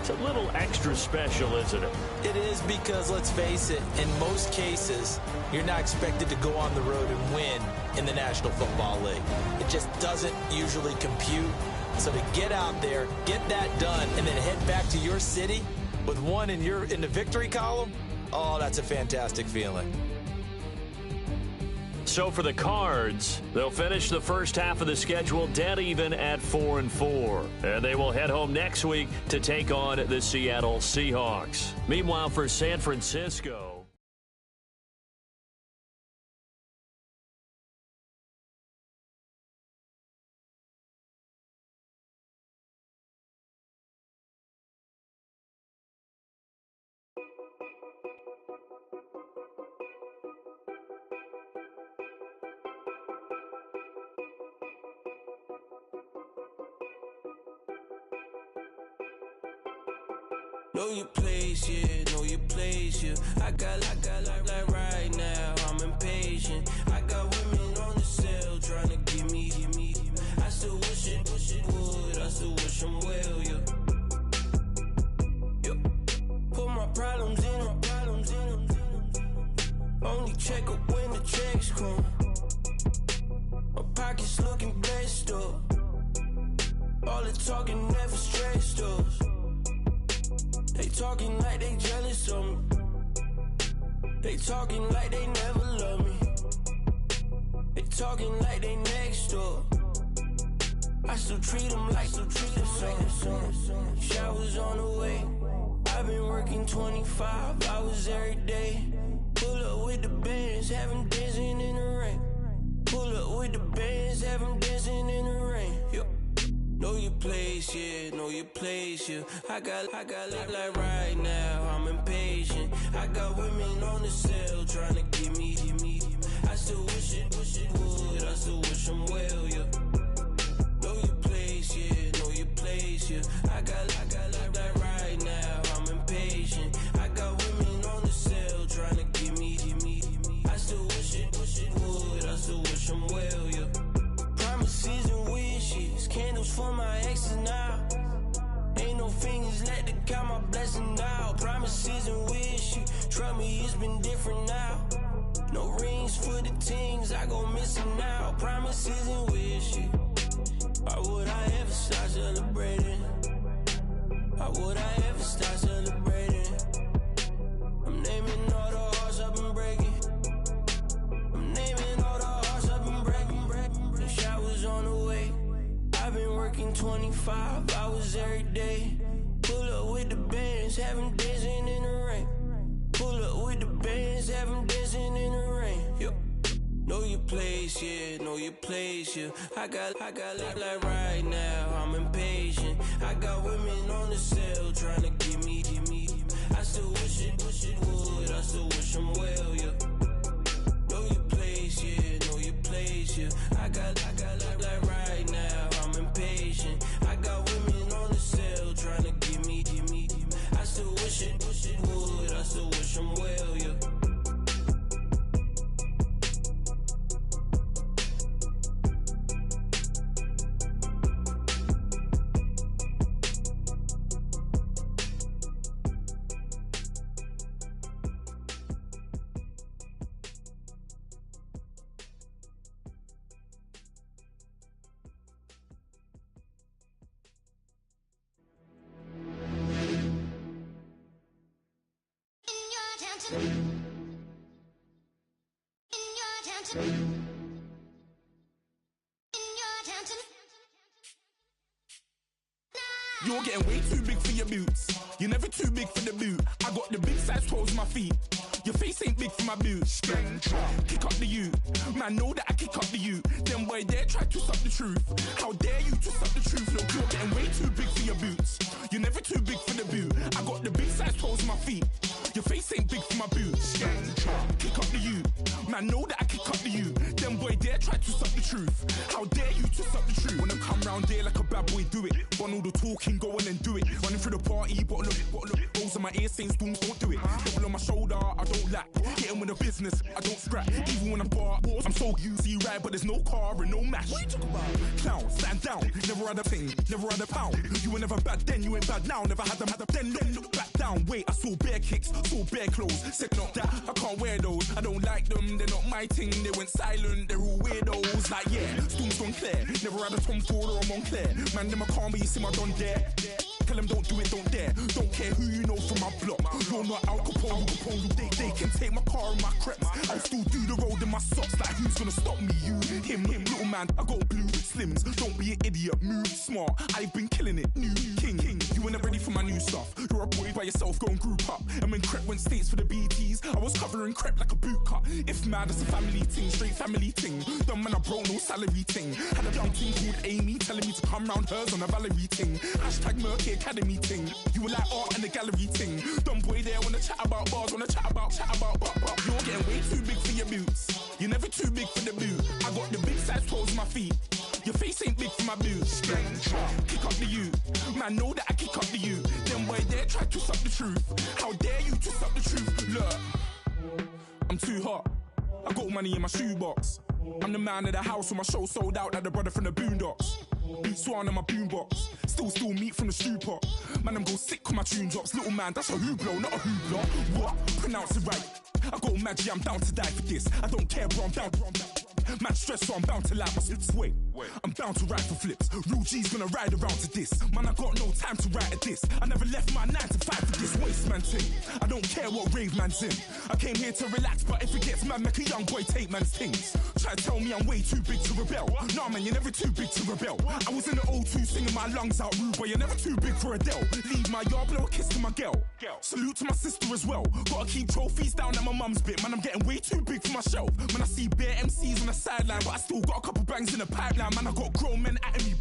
Speaker 1: it's a little extra special, isn't it?
Speaker 2: It is because, let's face it, in most cases, you're not expected to go on the road and win in the National Football League. It just doesn't usually compute. So to get out there, get that done, and then head back to your city with one in the victory column, oh, that's a fantastic feeling.
Speaker 1: So for the Cards, they'll finish the first half of the schedule dead even at 4-4. And they will head home next week to take on the Seattle Seahawks. Meanwhile, for San Francisco,
Speaker 4: know your place, yeah, know your place, yeah. I got like right now, I'm impatient. I got women on the cell trying to give me. I still wish it would, I still wish I'm well, yeah. Put my problems in. Only check up when the checks come. My pockets looking blessed up. All the talking never stressed us. They talking like they jealous of me. They talking like they never love me. They talking like they next door. I still treat them like some. Showers on the way. I've been working 25 hours every day. Pull up with the bands, have them dancing in the rain. Pull up with the bands, have them dancing in the rain. Yo. Know your place, yeah, know your place, yeah. I got like right now, I'm impatient. I got women on the cell trying to give me. I still wish it would, I still wish I'm well, yeah. Know your place, yeah, know your place, yeah. I got like right now, I'm impatient. I got women on the cell trying to give me. I still wish it would, I still wish I'm well, yeah. Promises and wishes. promises and wish you. Trust me, it's been different now. No rings for the things I go missing now. Promises and wish you. Why would I ever start celebrating? Why would I ever start celebrating? I'm naming all the hearts I've been breaking. I'm naming all the hearts I've been breaking. The showers on the way. I've been working 25 hours every day. Pull up with the bands, have them dancing in the rain. Pull up with the bands, have them dancing in the rain. Yo. Know your place, yeah, know your place, yeah. I got like right now, I'm impatient. I got women on the cell trying to give me. I still wish it would, I still wish them well, yeah. Know your place, yeah, know your place, yeah. I got like right now, I'm impatient. I got women on the cell trying to give me. I still wish it would, I still wish them well, yeah.
Speaker 5: You're getting way too big for your boots. You're never too big for the boot. I got the big size toes on my feet. Your face ain't big for my boots. Kick up the you. Man, know that I kick up the you. Them boy there try to suck the truth. How dare you to suck the truth? Look, you're getting way too big for your boots. You're never too big for the boot. I got the big size toes on my feet. Your face ain't big for my boots. Kick up the you. Man, know that I kick up the you. Them boy there try to suck the truth. How dare you to suck the truth? Wanna come round there like a bad boy, do it. Want all the talking, go on and do it. Running through the party, bottle of it. Rolls on my ear saying storms, don't do it. Double on my shoulder, I don't lack. Getting with the business, I don't scrap. Even when I'm bar, I'm so easy right, but there's no car and no match. What you talk about? Clown, stand down. Never had a thing, never had a pound. You were never bad then, you ain't bad now. Never had them, then look back down. Wait, I saw bare kicks, saw bare clothes. Said not that, I can't wear those. I don't like them, they're not my thing. They went silent, they're all weirdos. Like yeah, storms gone clear. Never had a Tom Ford or a Montclair. Man, them I can't, but you see my don there. Tell them don't do it, don't dare. Don't care who you know from my block. You're not Al Capone, They can take my car and my creps. I'll still do the road in my socks. Like who's gonna stop me? You, him, little man. I got blue slims. Don't be an idiot, move smart. I've been killing it, new king. You weren't ready for my new stuff. You're a boy by yourself, go and group up. And when Crep went states for the BTs, I was covering Crep like a boot cut. If mad, it's a family thing, straight family thing. Dumb man, I broke no salary thing. Had a young thing called Amy telling me to come round hers on a Valerie thing. Hashtag Murky Academy thing. You were like art and the gallery thing. Dumb boy there wanna chat about bars, wanna chat about. You're getting way too big for your boots. You're never too big for the boot. I got the big size toes on my feet. Your face ain't big for my boots. Kick up the you. Man, know that I kick up the you. Them boy there try to suck the truth. How dare you to suck the truth? Look, I'm too hot. I got money in my shoebox. I'm the man of the house when my show sold out like the brother from the Boondocks. Beat Swan in my boombox. Still meat from the stew pot. Man, I'm go sick when my tune drops. Little man, that's a hooplo, not a hoopla. What? Pronounce it right. I got magic, I'm down to die for this. I don't care, bro, I'm down. Man stressed, so I'm bound to like my slips. Wait, I'm bound to ride for flips. Real G's gonna ride around to this. Man, I got no time to write at this. I never left my 9 to 5 for this waste man thing. I don't care what rave man's in. I came here to relax, but if it gets mad, make a young boy take man's things. Try to tell me I'm way too big to rebel. Nah, man, you're never too big to rebel. I was in the O2 singing my lungs out rude, but you're never too big for Adele. Leave my yard, blow a kiss to my girl. Salute to my sister as well. Gotta keep trophies down at my mum's bit. Man, I'm getting way too big for my shelf. Man, I see bare MCs on the sideline, but I still got a couple bangs in the pipeline. Man, I got grown men at me.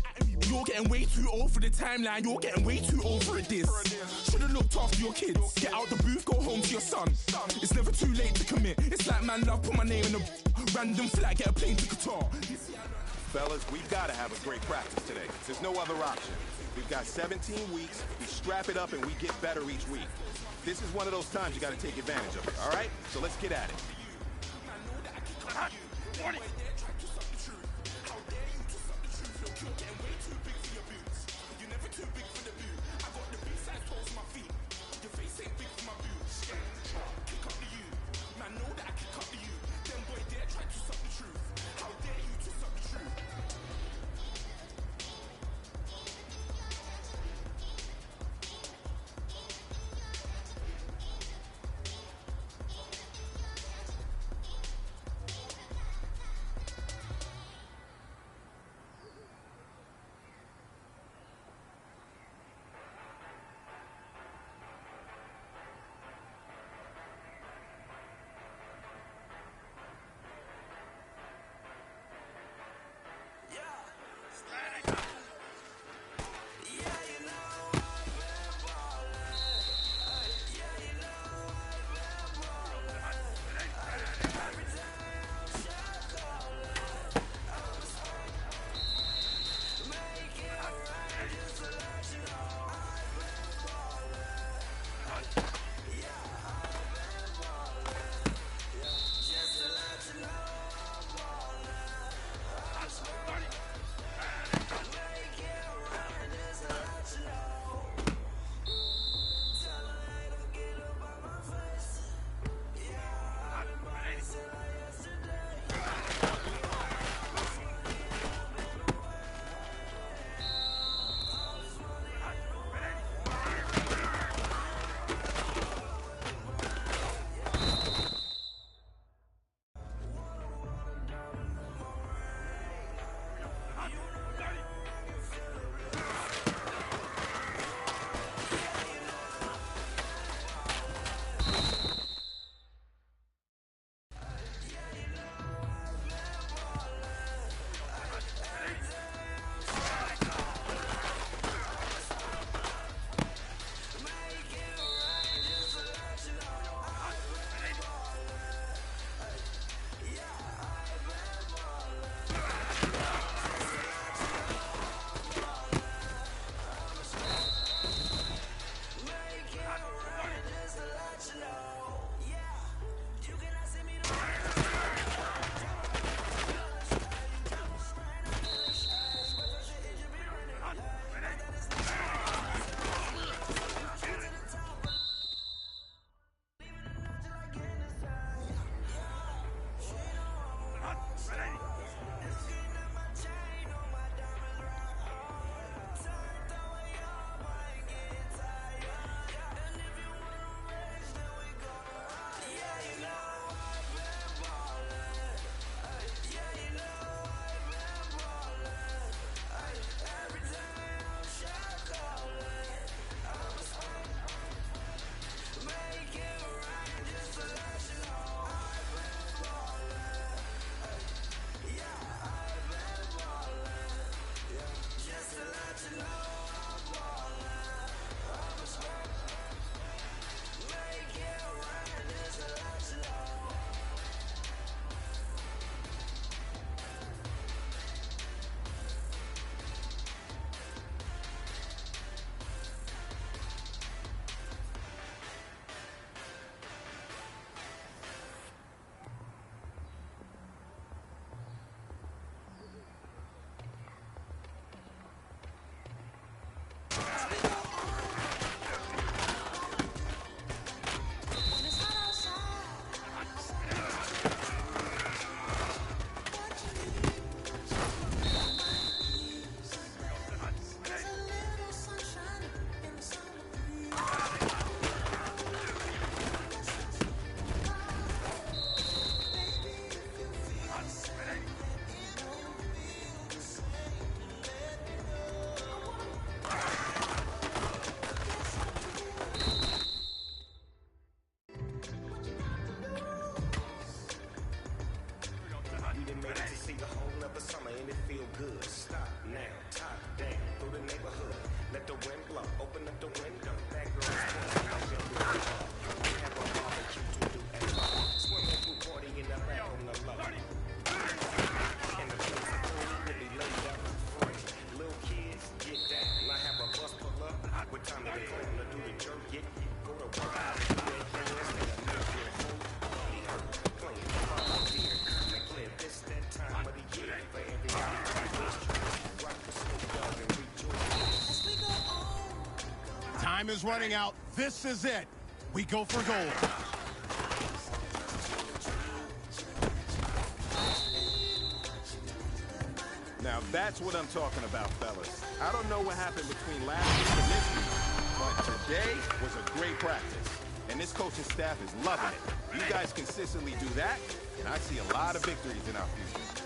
Speaker 5: You're getting way too old for the timeline. You're getting way too old for a diss. Should've looked after your kids. Get out the booth, go home to your son. It's never too late to commit. It's like man love, put my name in a random flag, get a plane to Qatar.
Speaker 6: Fellas, we gotta have a great practice today. There's no other option. We've got 17 weeks, we strap it up and we get better each week. This is one of those times you gotta take advantage of it, all right? So let's get at it.
Speaker 3: Warning.
Speaker 5: You're never too big for the boot. I got the big size toes on my feet. Your face ain't big for my boot.
Speaker 7: Time is running out. This is it. We go for gold.
Speaker 6: Now that's what I'm talking about, fellas. I don't know what happened between last week and this week, but today was a great practice. And this coaching staff is loving it. You guys consistently do that, and I see a lot of victories in our future.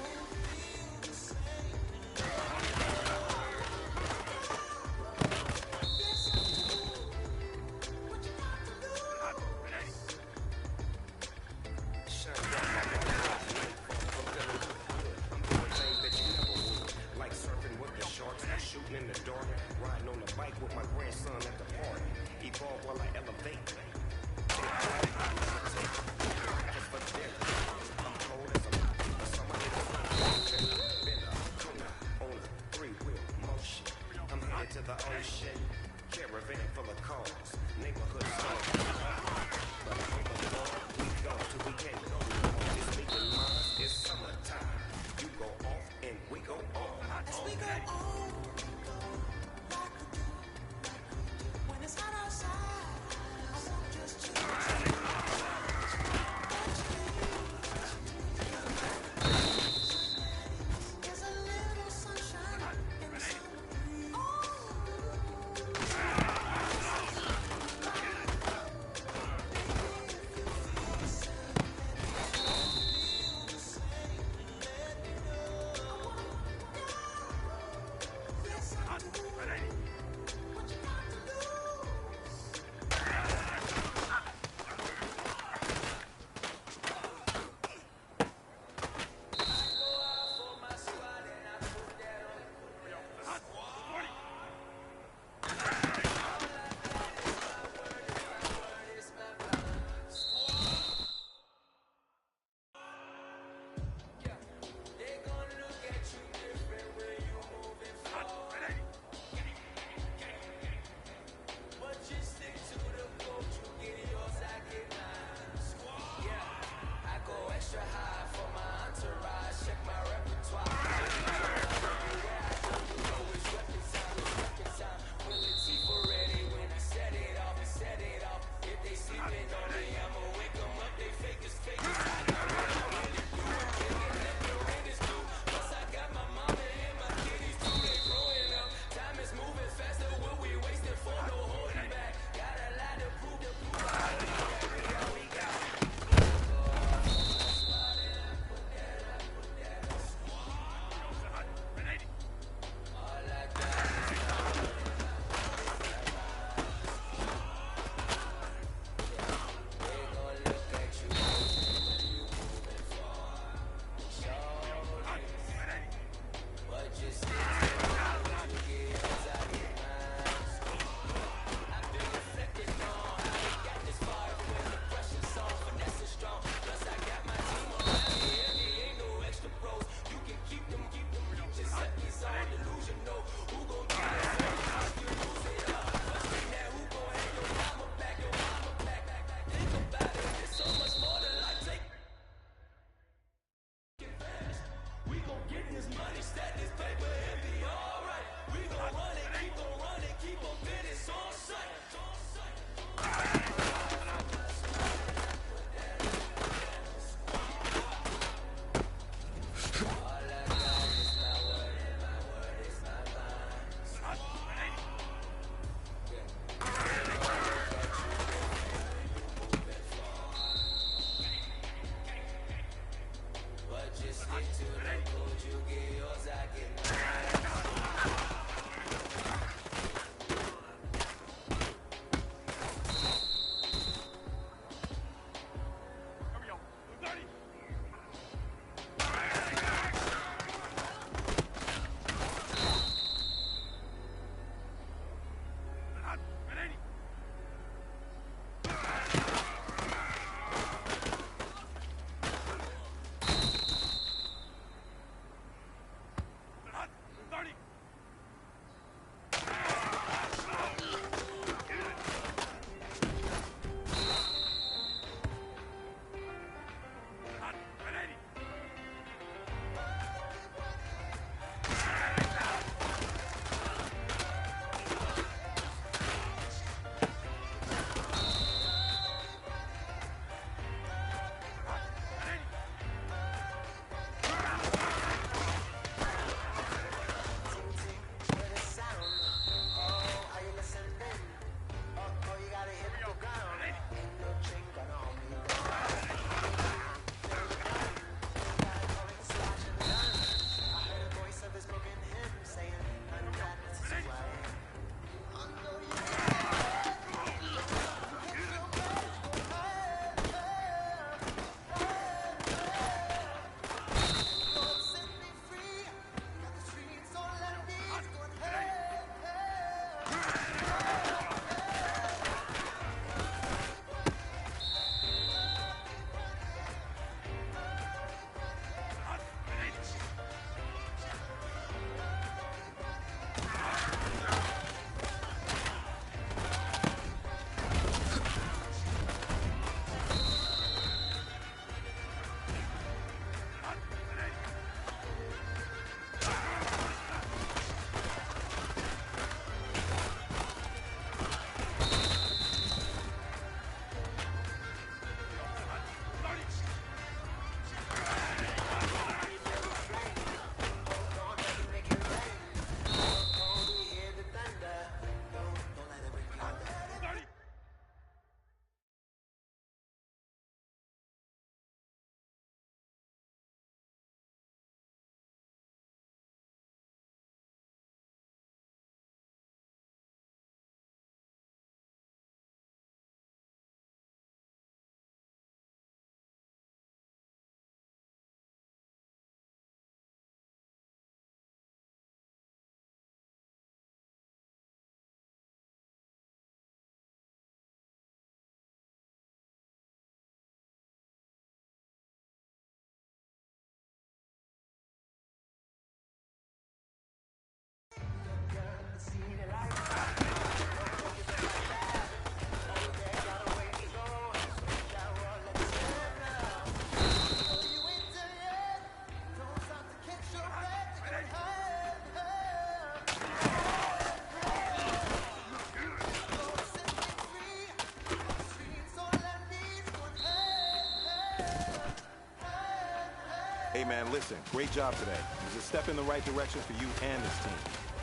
Speaker 6: man, listen, great job today. It was a step in the right direction for you and this team.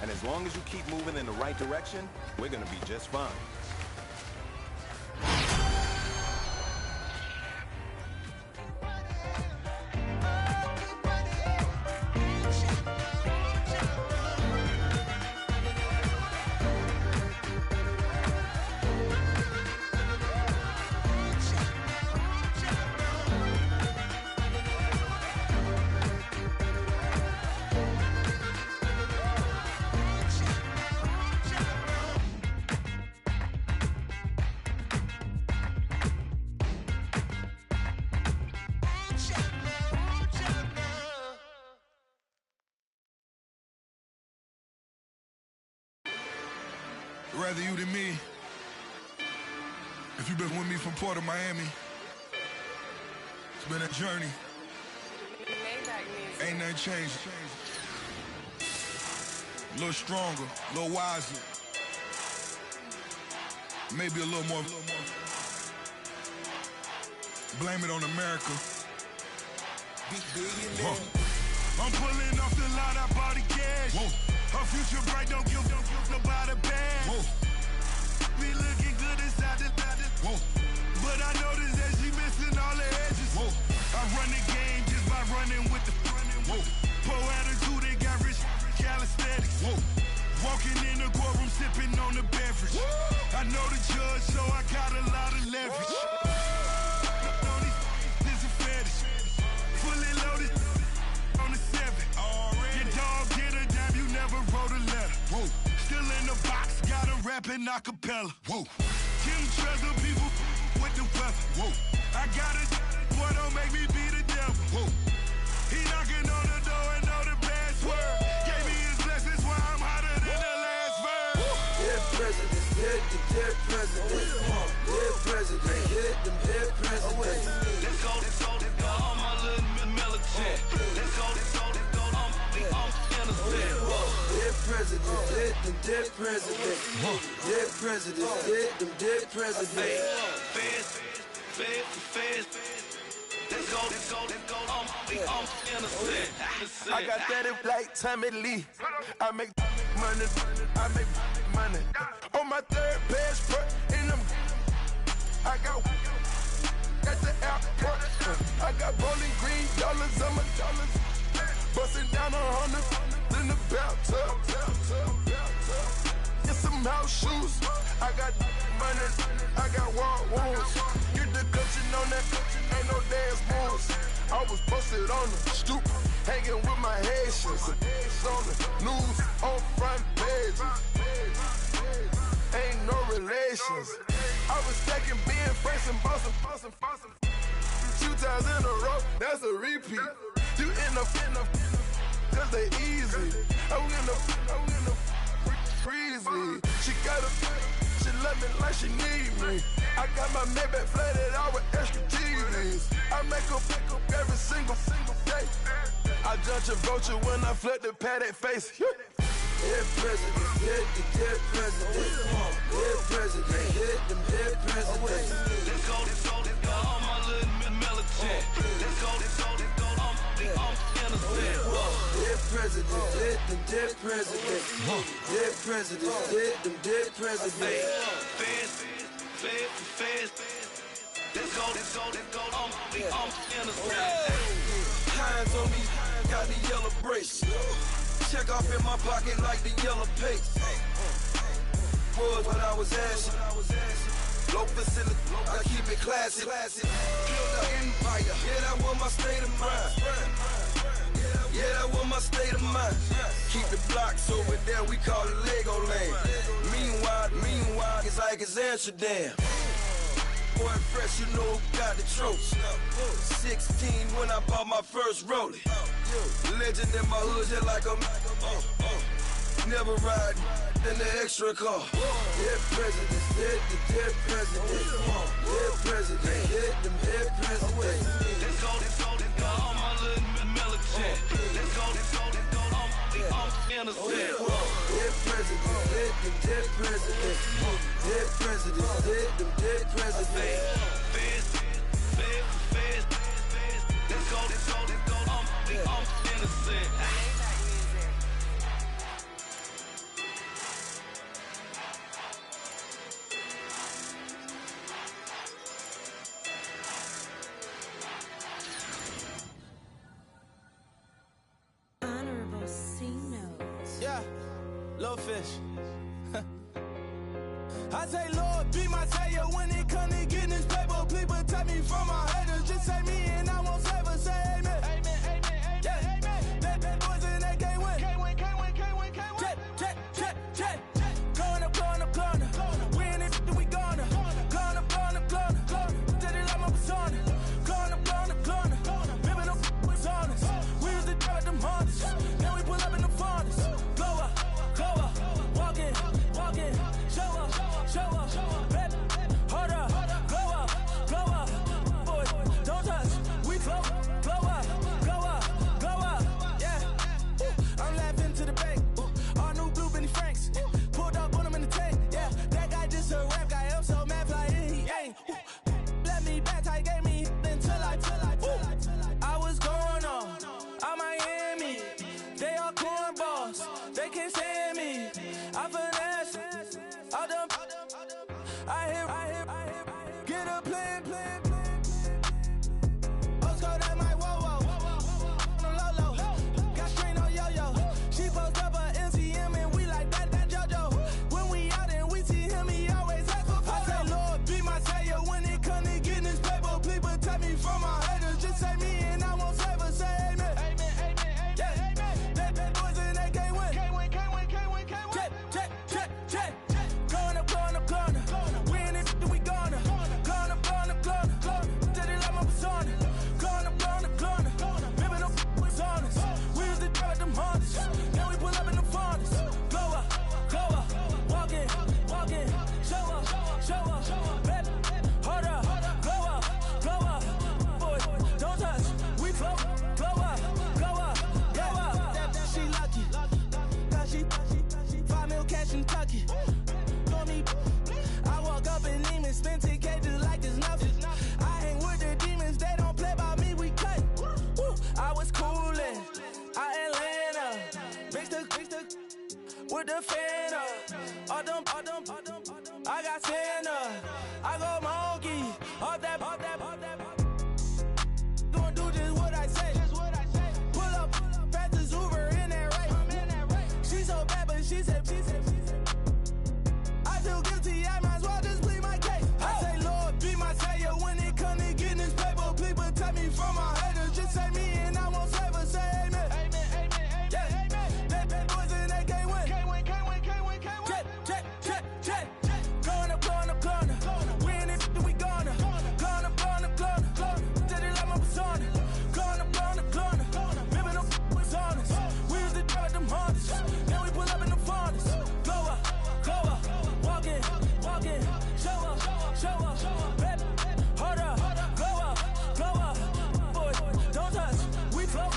Speaker 6: And as long as you keep moving in the right direction, we're going to be just fine.
Speaker 8: Rather you than me. If you've been with me from Port of Miami, it's been a journey. Ain't nothing changed. A little stronger, a little wiser. Maybe a little more. Blame it on America.
Speaker 5: I'm pulling off the line, I bought the cash. Whoa. Her future bright, don't give nobody bad. Whoa. Be looking good inside the whoa. But I noticed that she missing all the edges. Whoa. I run the game just by running with the whoa. Pro attitude, they got rich calisthenics. Whoa. Walking in the courtroom, sipping on the beverage. Whoa. I know the judge, so I got a lot of leverage. This is a fetish. Fully loaded on the 7. Your dog get a dime, you never wrote a letter. Whoa. Still in the box, got him rapping acapella. Whoa. Kim Treasure, people with the weapon. Whoa. I got it, boy, don't make me be the devil. Whoa. He knocking on the door and know the password. Gave me his blessings while I'm hotter than the last verse.
Speaker 4: Dead presidents, dead presidents. Dead presidents, dead presidents.
Speaker 3: Let's go, all my little militant. Let's go, I'm innocent.
Speaker 4: Dead presidents, dead presidents. Dead presidents, dead presidents.
Speaker 3: Feds. Let's go, I'm innocent.
Speaker 4: I got that in like Tommy Lee. I make money. On my third passport, and I got at the airport. I got rolling green dollars on my dollars. Busting down 100 in the bathtub. Get some house shoes. I got money. I got war wounds. Get the clutching on that. Ain't no dance moves. I was posted on the stoop, hanging with my Haitians. On the news, on front pages. Ain't no relations. I was stacking being fresh and bustin'. 2 times in a row, that's a repeat. You end up, cause they easy. I'm gonna freeze me. She love me like she need me. I got my Maybach flooded out with extra TVs. I make her pick up every single day. I judge a vulture when I flood the paddock face. Dead presidents, dead presidents. Dead presidents, dead presidents.
Speaker 3: Let's go, all my little militant. Let's go, I'm innocent.
Speaker 4: Dead presidents, dead presidents. Dead presidents, dead presidents.
Speaker 3: Feds. Let's go, I'm innocent.
Speaker 4: Hands on me, got the yellow bracelet. Check off in my pocket like the yellow paste. Was what I was asking. Low facility, I keep it classy. Build an empire, yeah, that was my state of mind. Yeah, that was my state of mind. Keep the blocks over there, we call it Lego land. Meanwhile, it's like it's Amsterdam. Boy, fresh, you know who got the tropes. 16 when I bought my first rollie. Legend in my hood, just like a never ride in the extra car. Dead presidents, dead presidents. Dead presidents, dead presidents.
Speaker 3: Let's go, all my little militant. Let's go, I'm innocent.
Speaker 4: Dead presidents, dead presidents. Dead presidents, dead presidents.
Speaker 3: Feds. Let's go,
Speaker 9: innocent.
Speaker 4: Honorable C notes.
Speaker 2: Yeah, little fish. I say, Lord, be my savior when it come to getting this paper. Please protect me from my haters. Just say me and I won't save us. Say amen. Amen, amen, amen, yeah. Amen. That boys and they can't win. Can't win, can't win, can't win, can't win. Check. Going up. We in it, we gonna. Going up. Did it like my persona. Going up. Ripping up was honest. We was the dirt, them hunters. Now we pull up in the furnace. Glow up. Walking. Show up. Baby, hold up. Glow up. Boy, don't touch. We glow up. Yeah. I'm laughing to the bank. All new blue Benny Franks. Pulled up on him in the tank. Yeah, that guy just a rap guy. I'm so mad, fly in, he ain't. Let me back, tight gave me until I was going on Miami. They all cornballs. They can't stand me. I finesse. I done. I hear. Get a plan. Let's go that my whoa. On low. Got strain on yo. She post up a MCM and we like that JoJo. When we out and we see him, he always ask for photo. I say, Lord, be my savior when it come to getting this paper. Please protect me from my haters. Just say me and I won't save us. Say amen. Amen. Yeah. Amen. That boys and they can't win. Can't win. Check. Going up. We in it, we gonna. Going up. Did it like my persona. Going up. Ripping up was honest. We was the dirt, them hunters. Now we pull up in the furnace. Glow up. Walking. Show up. Baby, hold up. Glow up. Boy, don't touch. We glow up. Yeah, she lucky. Cause she 5 mil cash in Kentucky. For me, I walk up in demons, spend 10K just like it's nothing. I hang with the demons, they don't play by me, we cut. Woo. I was coolin', Atlanta, mixed with the fan up. I got Santa, I go monkey, off that. Don't do just what I say. Pull up, fastest Uber in that right. She so bad, but she said. I feel guilty, I might as well just plead my case. I say, Lord, be my savior when it come to getting this paper. Please protect me from my haters. Just say me and I won't save us. Say amen. Amen. Yeah. That boys and they can't win. Can't win. Check. Going up. We in it, we gonna. Going up. Did it like my persona. Going up. Ripping up was honest. We was the dirt, them hunters. Now we pull up in the furnace. Glow up. Walking. Show up. Baby, hold up. Glow up. Boy, don't touch. We glow up.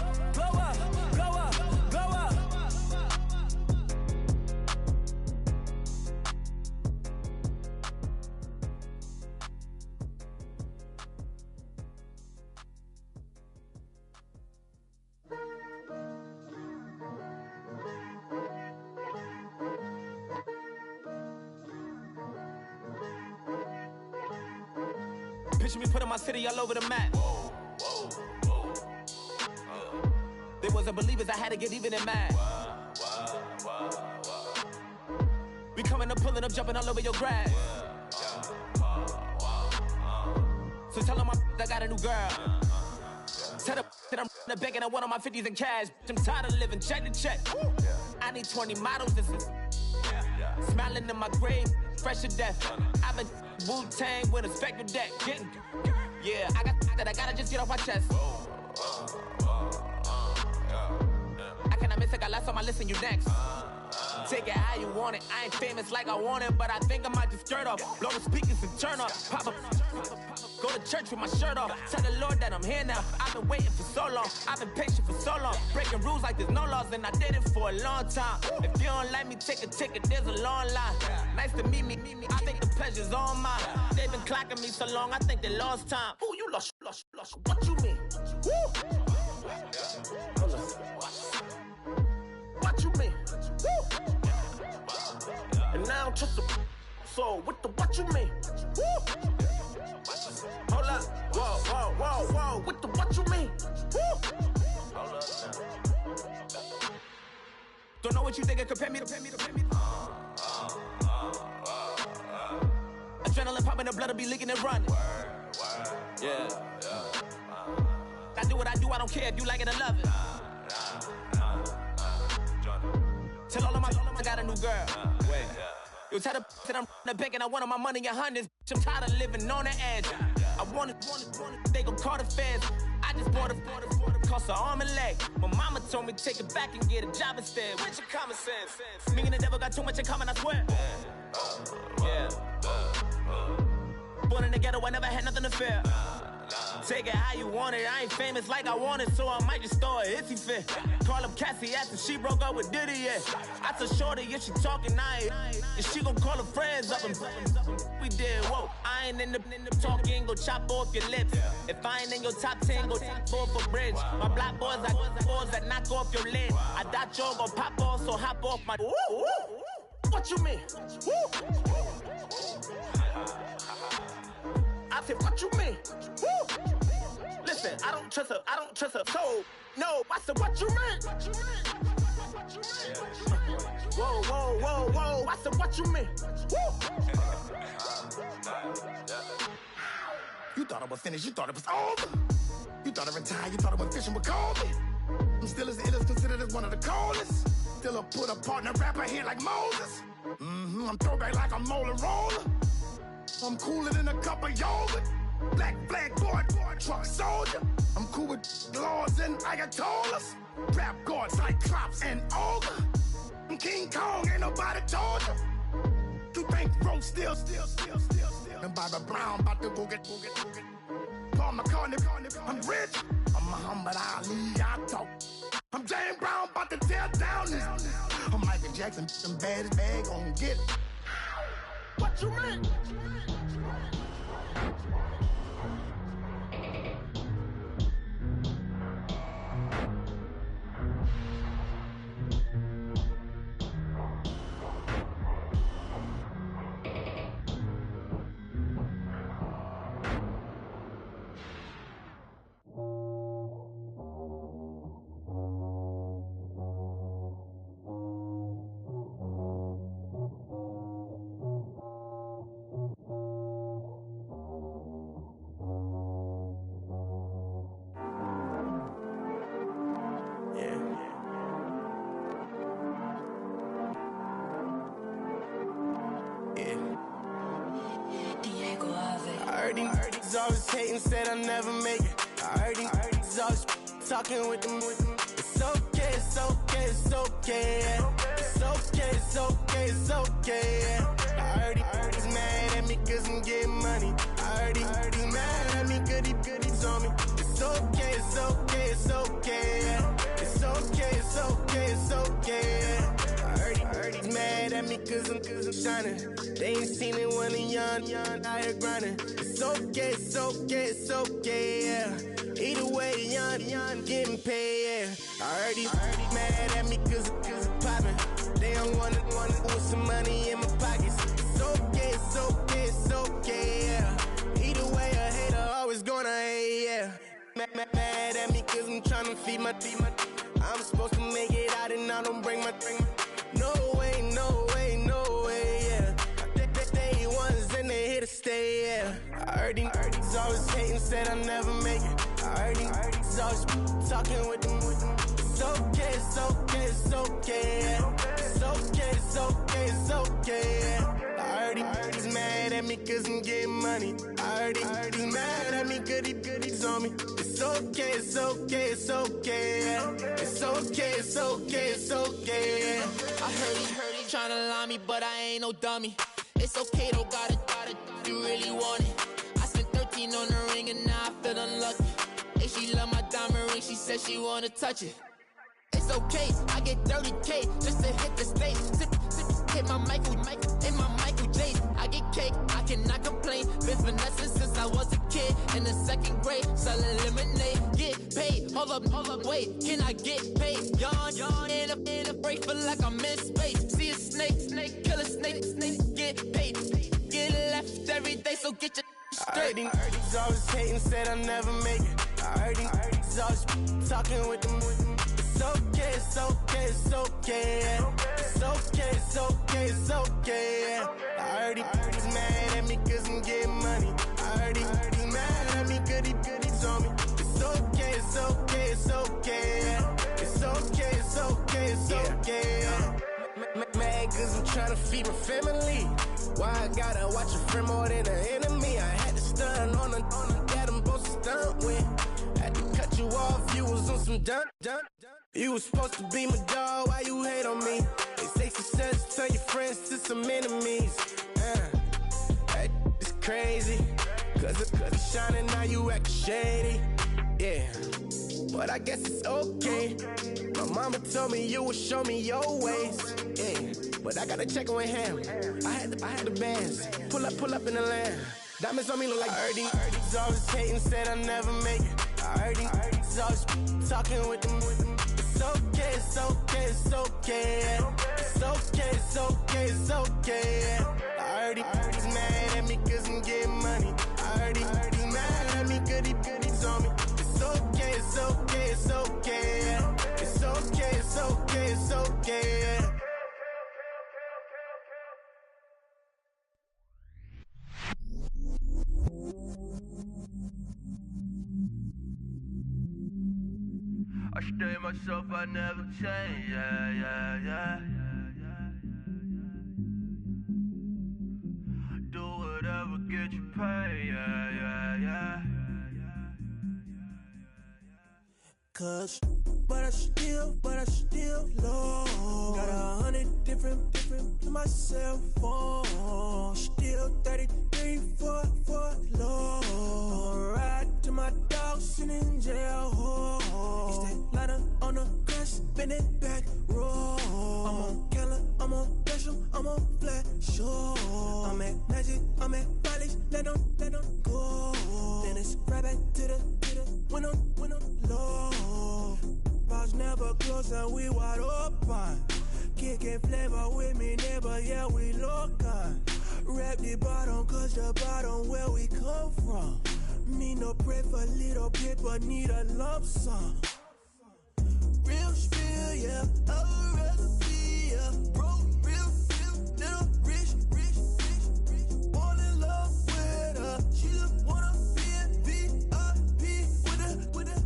Speaker 10: Picture me putting my city all over the map. They wasn't believers, I had to get even and mad. We coming up, pulling up, jumping all over your grass. So tell them I got a new girl. Tell them that I'm in the bank and I want all my 50s in cash. I'm tired of living check to check. I need 20 models, this is smiling in my grave, fresh to death. I've been Wu-Tang with a spectre deck. I gotta just get off my chest. I cannot miss it, got last on my list and you next. Take it how you want it. I ain't famous like I want it, but I think I might just skirt off. Blow the speakers and turn up. Pop up. Go to church with my shirt off. Tell the Lord that I'm here now. I've been waiting for so long. I've been patient for so long. Breaking rules like there's no laws, and I did it for a long time. If you don't like me, take a ticket. There's a long line. Nice to meet me. I think the pleasure's all mine. They've been clocking me so long, I think they lost time. Ooh, you lost. What you mean? Woo! So what you mean? Woo! Hold up, whoa, what you mean? Woo! Hold up now. Don't know what you think, compare me to. Adrenaline popping, the blood will be leaking and running. Yeah. I do what I do, I don't care if you like it or love it. Tell all of my I got a new girl. Wait. You tell the that I'm the bank and I want my money in hundreds. I'm tired of living on the edge. I want it, they gon' call the feds. I just bought a cost an arm and leg. My mama told me take it back and get a job instead. Where's your common sense? Me and the devil got too much in common, I swear. Yeah. Born in the ghetto, I never had nothing to fear. Take it how you want it. I ain't famous like I want it, so I might just throw it if he fit. Call up Cassie after she broke up with Diddy, yeah. I told Shorty if she talking, and she gon' call her friends up and we did, whoa. I ain't in the talking, go chop off your lips. If I ain't in your top 10, go top 4 for bridge. My black boys, I got boys that knock off your lid. I thought y'all gon' pop off, so hop off my. What you mean? I said, what you mean? Woo! Listen, I don't trust her, so, no, I said, what you mean? Whoa, I said, what you mean? Woo!
Speaker 9: You thought I was finished, you thought it was over. You thought I retired, you thought I went fishing with Kobe. I'm still as ill as considered as one of the coldest. Still a put a partner rapper here like Moses. I'm throwback like a molar roller. I'm cooler than a cup of yogurt. Black flag boy, truck soldier. I'm cool with laws and ayatollahs. Rap god, Cyclops and ogre. I'm King Kong, ain't nobody told you. You think road still. And Bobby Brown about to go get. Paul McCartney, I'm rich. I'm Muhammad Ali, I talk. I'm James Brown, about to tear down this. I'm Michael Jackson, I'm bad as bad, gon' get it. What you mean?
Speaker 4: Always hating, said I'll never make it. I heard he's always talking with them. It's okay, it's okay, it's okay. Yeah. It's okay, it's okay, it's okay. Yeah. I heard he's mad at me cause I'm getting money. I heard he's mad at me cause he's on me. It's okay, it's okay, it's okay. Yeah. It's okay, it's okay, it's okay. Yeah. I heard he's mad at me cause I'm shining. They ain't seen it when I'm young, out here grinding. It's okay, it's okay, it's okay, yeah. Either way, young, getting paid, yeah. I heard he's mad at me cause I'm poppin'. They don't wanna put some money in my pockets. It's okay, it's okay, it's okay, yeah. Either way, a hater always gonna hate, yeah. Mad at me cause I'm tryna feed my I'm supposed to make it out and I don't bring my No way, yeah. They ones and they here to stay, yeah. I heard he's always hating, said I'll never make it. I heard he's always talking with them. It's okay, it's okay, it's okay, yeah. It's okay, it's okay, it's okay, yeah. I heard he's mad at me cause I'm getting money. I heard he's mad at me cause he's on me. It's okay, it's okay, it's okay, yeah. It's okay, it's okay, it's okay, yeah.
Speaker 10: I heard he tryna lie me, but I ain't no dummy. It's okay though, got it, you really want it. I spent 13 on the ring and now I feel unlucky. Hey, she love my diamond ring, she said she wanna touch it. It's okay, I get 30K just to hit the stage. Hit my Michael in my Michael J's. I get cake, I cannot complain. Been finessing since I was a kid in the 2nd grade, selling lemonade. Get paid, hold up, wait, can I get paid? Yawn in a break, feel like I'm in space. See a snake, kill a snake, get paid.
Speaker 4: every day, so get your straight. I heard these always hating, said I never make it. I heard these always talking with them. It's okay, it's okay, it's okay. It's okay, it's okay, it's okay. I heard he's mad at me cause I'm getting money. I heard he's mad at me cause he's on me. It's okay, it's okay, it's okay. It's okay, it's okay, it's okay. Mad cause I'm trying to feed my family. Why I gotta watch a friend more than an enemy? I had to stun on the that I'm supposed to stunt with. Had to cut you off, you was on some dun. You was supposed to be my dog, why you hate on me? They say success, turn your friends to some enemies. That is crazy, cause it's shining, now you acting shady. Yeah, but I guess it's okay. My mama told me you would show me your ways. Yeah, but I gotta check with him. I had the bands. Pull up in the land. Diamonds on me look like Ernie. He's always hating, said I never make it. I heard he's always talking with them. It's okay, it's okay, it's okay. It's okay, it's okay, it's okay. I heard he's mad at me cause I'm getting money. I heard he's mad at me cause he's on me. It's okay, it's okay, it's okay. It's okay, it's okay, it's okay.
Speaker 11: I stay myself, I never change, yeah. Do whatever, get you paid, yeah.
Speaker 4: Cause, but I still low. Got 100 different to my cell phone. Still 33 for low. I'ma ride to my dog sitting in jail. It's that liner on the grass, spin it back, roll. I'm on Keller, I'm on Besham, I'm on Flat Shore. I'm at Magic, I'm at Follies, let them go. Then it's right back to the when I'm low. Bars never close and we wide open. Kicking flavor with me, neighbor, yeah, we local. Rap the bottom, cause the bottom where we come from. Me no pray for little paper, need a lump sum. Real spill, yeah, I would rather be a broke, real, little rich. All in love with her, she just wanna be a VIP with her.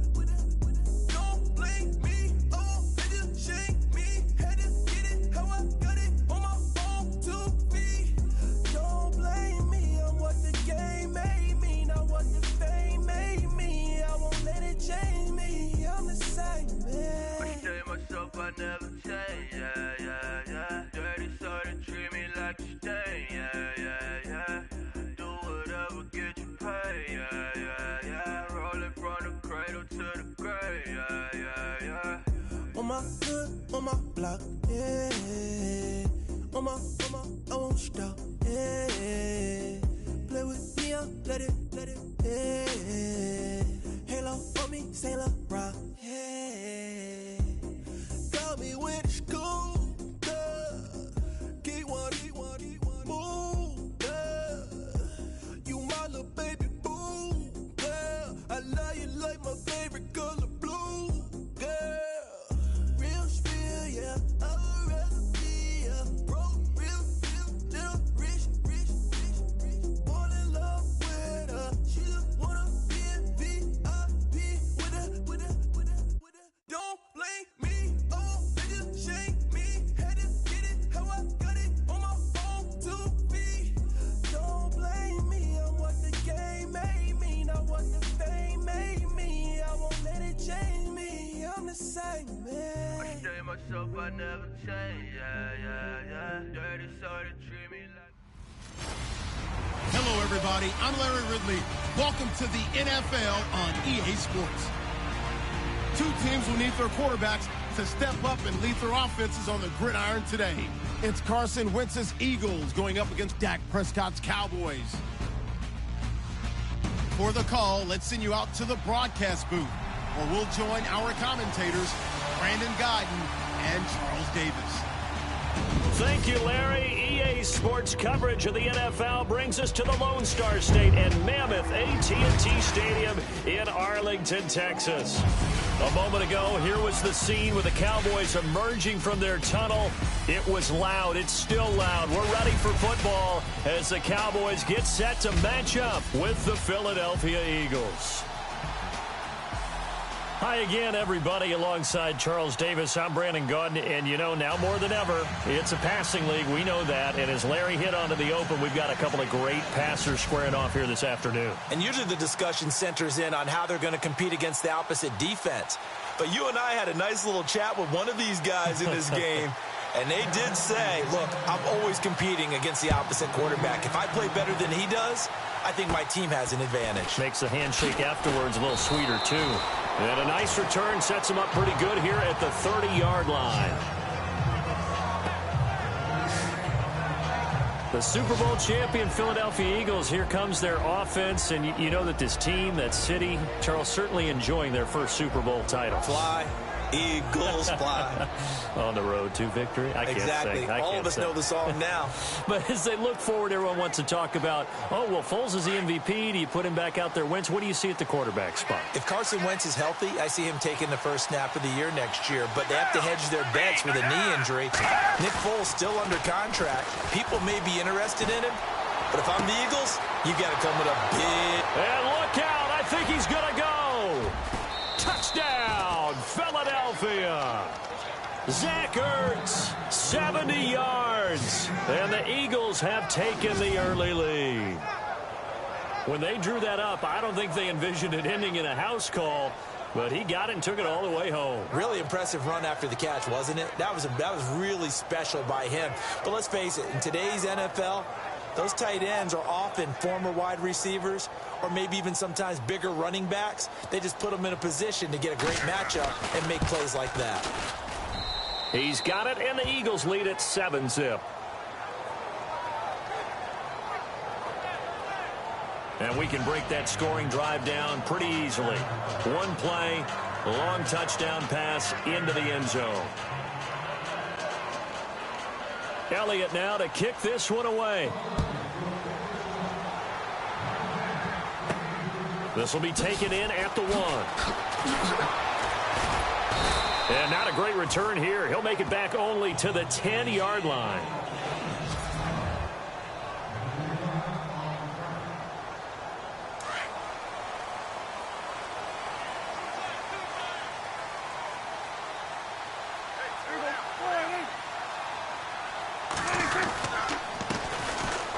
Speaker 4: Don't blame me, oh, they just shake me. Had to get it, how I got it on my own 2 feet. Don't blame me, I'm what the game made me, not what the fame made me. I won't let it change me, I'm the same man.
Speaker 11: I stay myself, I never change, yeah. Dirty sort of treat me like a stain, yeah. Do whatever, get you paid, yeah. Rolling from the cradle to the grave, yeah.
Speaker 4: On my hood, on my block, yeah. On my, I won't stop, yeah. Play with me, let it, yeah. Halo on me, Saint Laurent, yeah. Got me with the school, Keep one, move, You my little baby boo, girl. I love you like my favorite color blue, girl. Real spill, yeah. I would rather be a broke, real, little rich. All in love with her. She just wanna be a VIP with her. Don't blame me, oh, they just shake me. Had to get it, how I got it on my phone 2 feet. Don't blame me, I'm what the game made me, not what the fame made me. I won't let it change me, I'm the same man.
Speaker 11: I stay myself, I never change, yeah. Dirty sort of treat me like.
Speaker 7: Hello, everybody. I'm Larry Ridley. Welcome to the NFL on EA Sports. 2 teams will need their quarterbacks to step up and lead their offenses on the gridiron today. It's Carson Wentz's Eagles going up against Dak Prescott's Cowboys. For the call, let's send you out to the broadcast booth, where we'll join our commentators, Brandon Guyton and Charles Davis.
Speaker 1: Thank you, Larry. EA Sports coverage of the NFL brings us to the Lone Star State and Mammoth AT&T Stadium in Arlington, Texas. A moment ago, here was the scene with the Cowboys emerging from their tunnel. It was loud. It's still loud. We're ready for football as the Cowboys get set to match up with the Philadelphia Eagles. Hi again, everybody. Alongside Charles Davis, I'm Brandon Gaudin, and you know, now more than ever, it's a passing league. We know that, and as Larry hit onto the open, we've got a couple of great passers squaring off here this afternoon.
Speaker 2: And usually the discussion centers in on how they're going to compete against the opposite defense. But you and I had a nice little chat with one of these guys in this game, and they did say, look, I'm always competing against the opposite quarterback. If I play better than he does, I think my team has an advantage.
Speaker 1: Makes the handshake afterwards a little sweeter, too. And a nice return sets him up pretty good here at the 30-yard line. The Super Bowl champion Philadelphia Eagles, here comes their offense. And you know that this team, that city, Charles, certainly enjoying their first Super Bowl title.
Speaker 2: Fly. Eagles fly.
Speaker 1: On the road to victory. I can't
Speaker 2: exactly. All of us know the song now.
Speaker 1: But as they look forward, everyone wants to talk about, oh, well, Foles is the MVP. Do you put him back out there? Wentz, what do you see at the quarterback spot?
Speaker 2: If Carson Wentz is healthy, I see him taking the first snap of the year next year. But they have to hedge their bets with a knee injury. Nick Foles still under contract. People may be interested in him. But if I'm the Eagles, you got to come with a big...
Speaker 1: And look out. I think he's going to go. Touchdown, Philadelphia. Zach Ertz, 70 yards. And the Eagles have taken the early lead. When they drew that up, I don't think they envisioned it ending in a house call, but he got it and took it all the way home.
Speaker 2: Really impressive run after the catch, wasn't it? That was really special by him. But let's face it, in today's NFL, those tight ends are often former wide receivers or maybe even sometimes bigger running backs. They just put them in a position to get a great matchup and make plays like that.
Speaker 1: He's got it, and the Eagles lead at 7-zip. And we can break that scoring drive down pretty easily. One play, long touchdown pass into the end zone. Elliott now to kick this one away. This will be taken in at the 1. And not a great return here. He'll make it back only to the 10-yard line.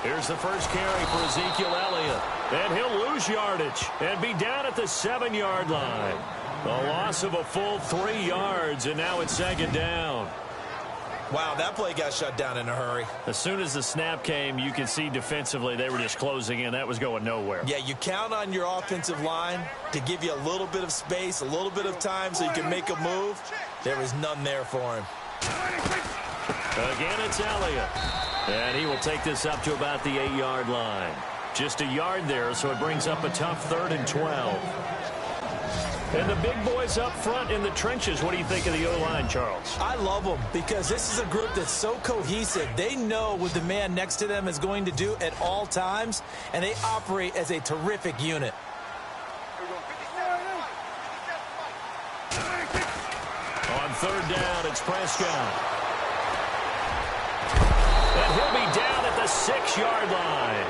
Speaker 1: Here's the first carry for Ezekiel Elliott. And he'll lose yardage and be down at the 7-yard line. A loss of a full 3 yards, and now it's second down.
Speaker 2: Wow, that play got shut down in a hurry.
Speaker 1: As soon as the snap came, you could see defensively they were just closing in. That was going nowhere.
Speaker 2: Yeah, you count on your offensive line to give you a little bit of space, a little bit of time so you can make a move. There was none there for him.
Speaker 1: Again, it's Elliott. And he will take this up to about the 8-yard line. Just a yard there, so it brings up a tough 3rd and 12. And the big boys up front in the trenches. What do you think of the O-line, Charles?
Speaker 2: I love them because this is a group that's so cohesive. They know what the man next to them is going to do at all times, and they operate as a terrific unit.
Speaker 1: On 3rd down, it's Prescott. And he'll be down at the 6-yard line.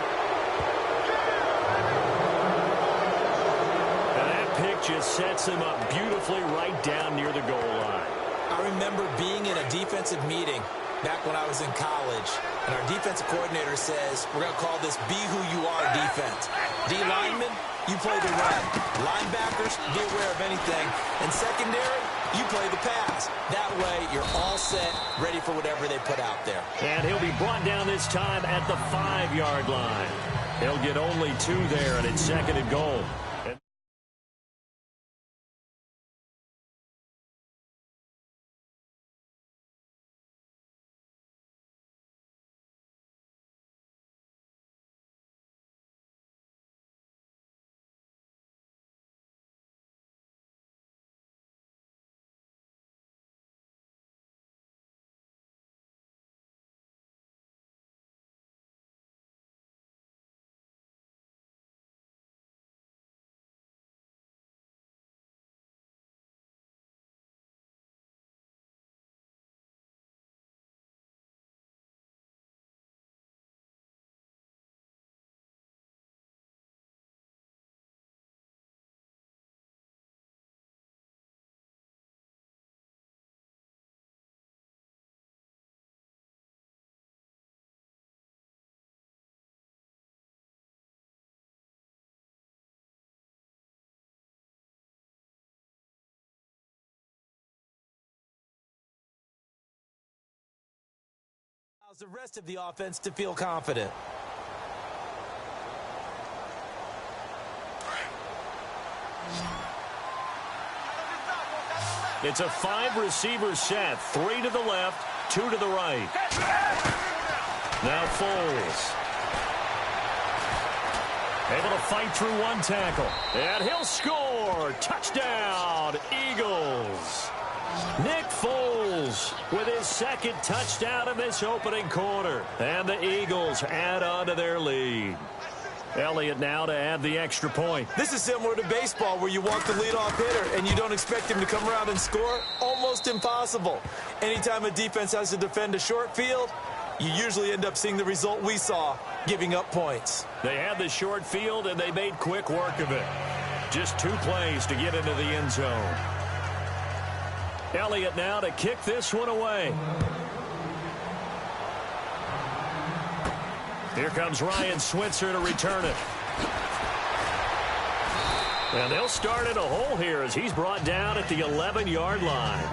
Speaker 1: And that pick just sets him up beautifully right down near the goal line.
Speaker 2: I remember being in a defensive meeting back when I was in college, and our defensive coordinator says, we're going to call this Be Who You Are defense. D linemen, you play the run. Linebackers, be aware of anything. And secondary, you play the pass. That way, you're all set, ready for whatever they put out there.
Speaker 1: And he'll be brought down this time at the 5-yard line. He'll get only 2 there, and it's 2nd and goal.
Speaker 2: The rest of the offense to feel confident.
Speaker 1: It's a 5-receiver set. 3 to the left, 2 to the right. Now Foles. Able to fight through one tackle. And he'll score. Touchdown, Eagles. Nick Foles with his second touchdown in this opening quarter. And the Eagles add on to their lead. Elliott now to add the extra point.
Speaker 2: This is similar to baseball where you want the leadoff hitter and you don't expect him to come around and score. Almost impossible. Anytime a defense has to defend a short field, you usually end up seeing the result we saw, giving up points.
Speaker 1: They had the short field and they made quick work of it. Just 2 plays to get into the end zone. Elliott now to kick this one away. Here comes Ryan Switzer to return it. And they'll start in a hole here as he's brought down at the 11-yard line.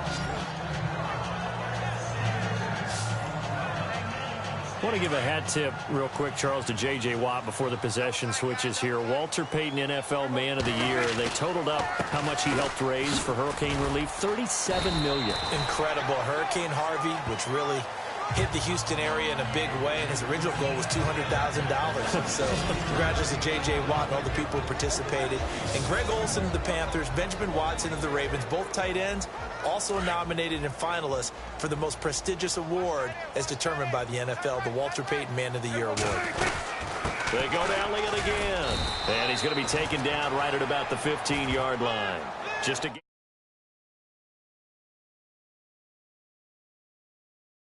Speaker 1: I want to give a hat tip real quick, Charles, to J.J. Watt before the possession switches here. Walter Payton, NFL Man of the Year. They totaled up how much he helped raise for hurricane relief, $37 million.
Speaker 2: Incredible. Hurricane Harvey, which really hit the Houston area in a big way, and his original goal was $200,000. So congratulations to J.J. Watt and all the people who participated. And Greg Olsen of the Panthers, Benjamin Watson of the Ravens, both tight ends, also nominated and finalists for the most prestigious award as determined by the NFL, the Walter Payton Man of the Year Award.
Speaker 1: They go to Elliott again. And he's going to be taken down right at about the 15-yard line. Just a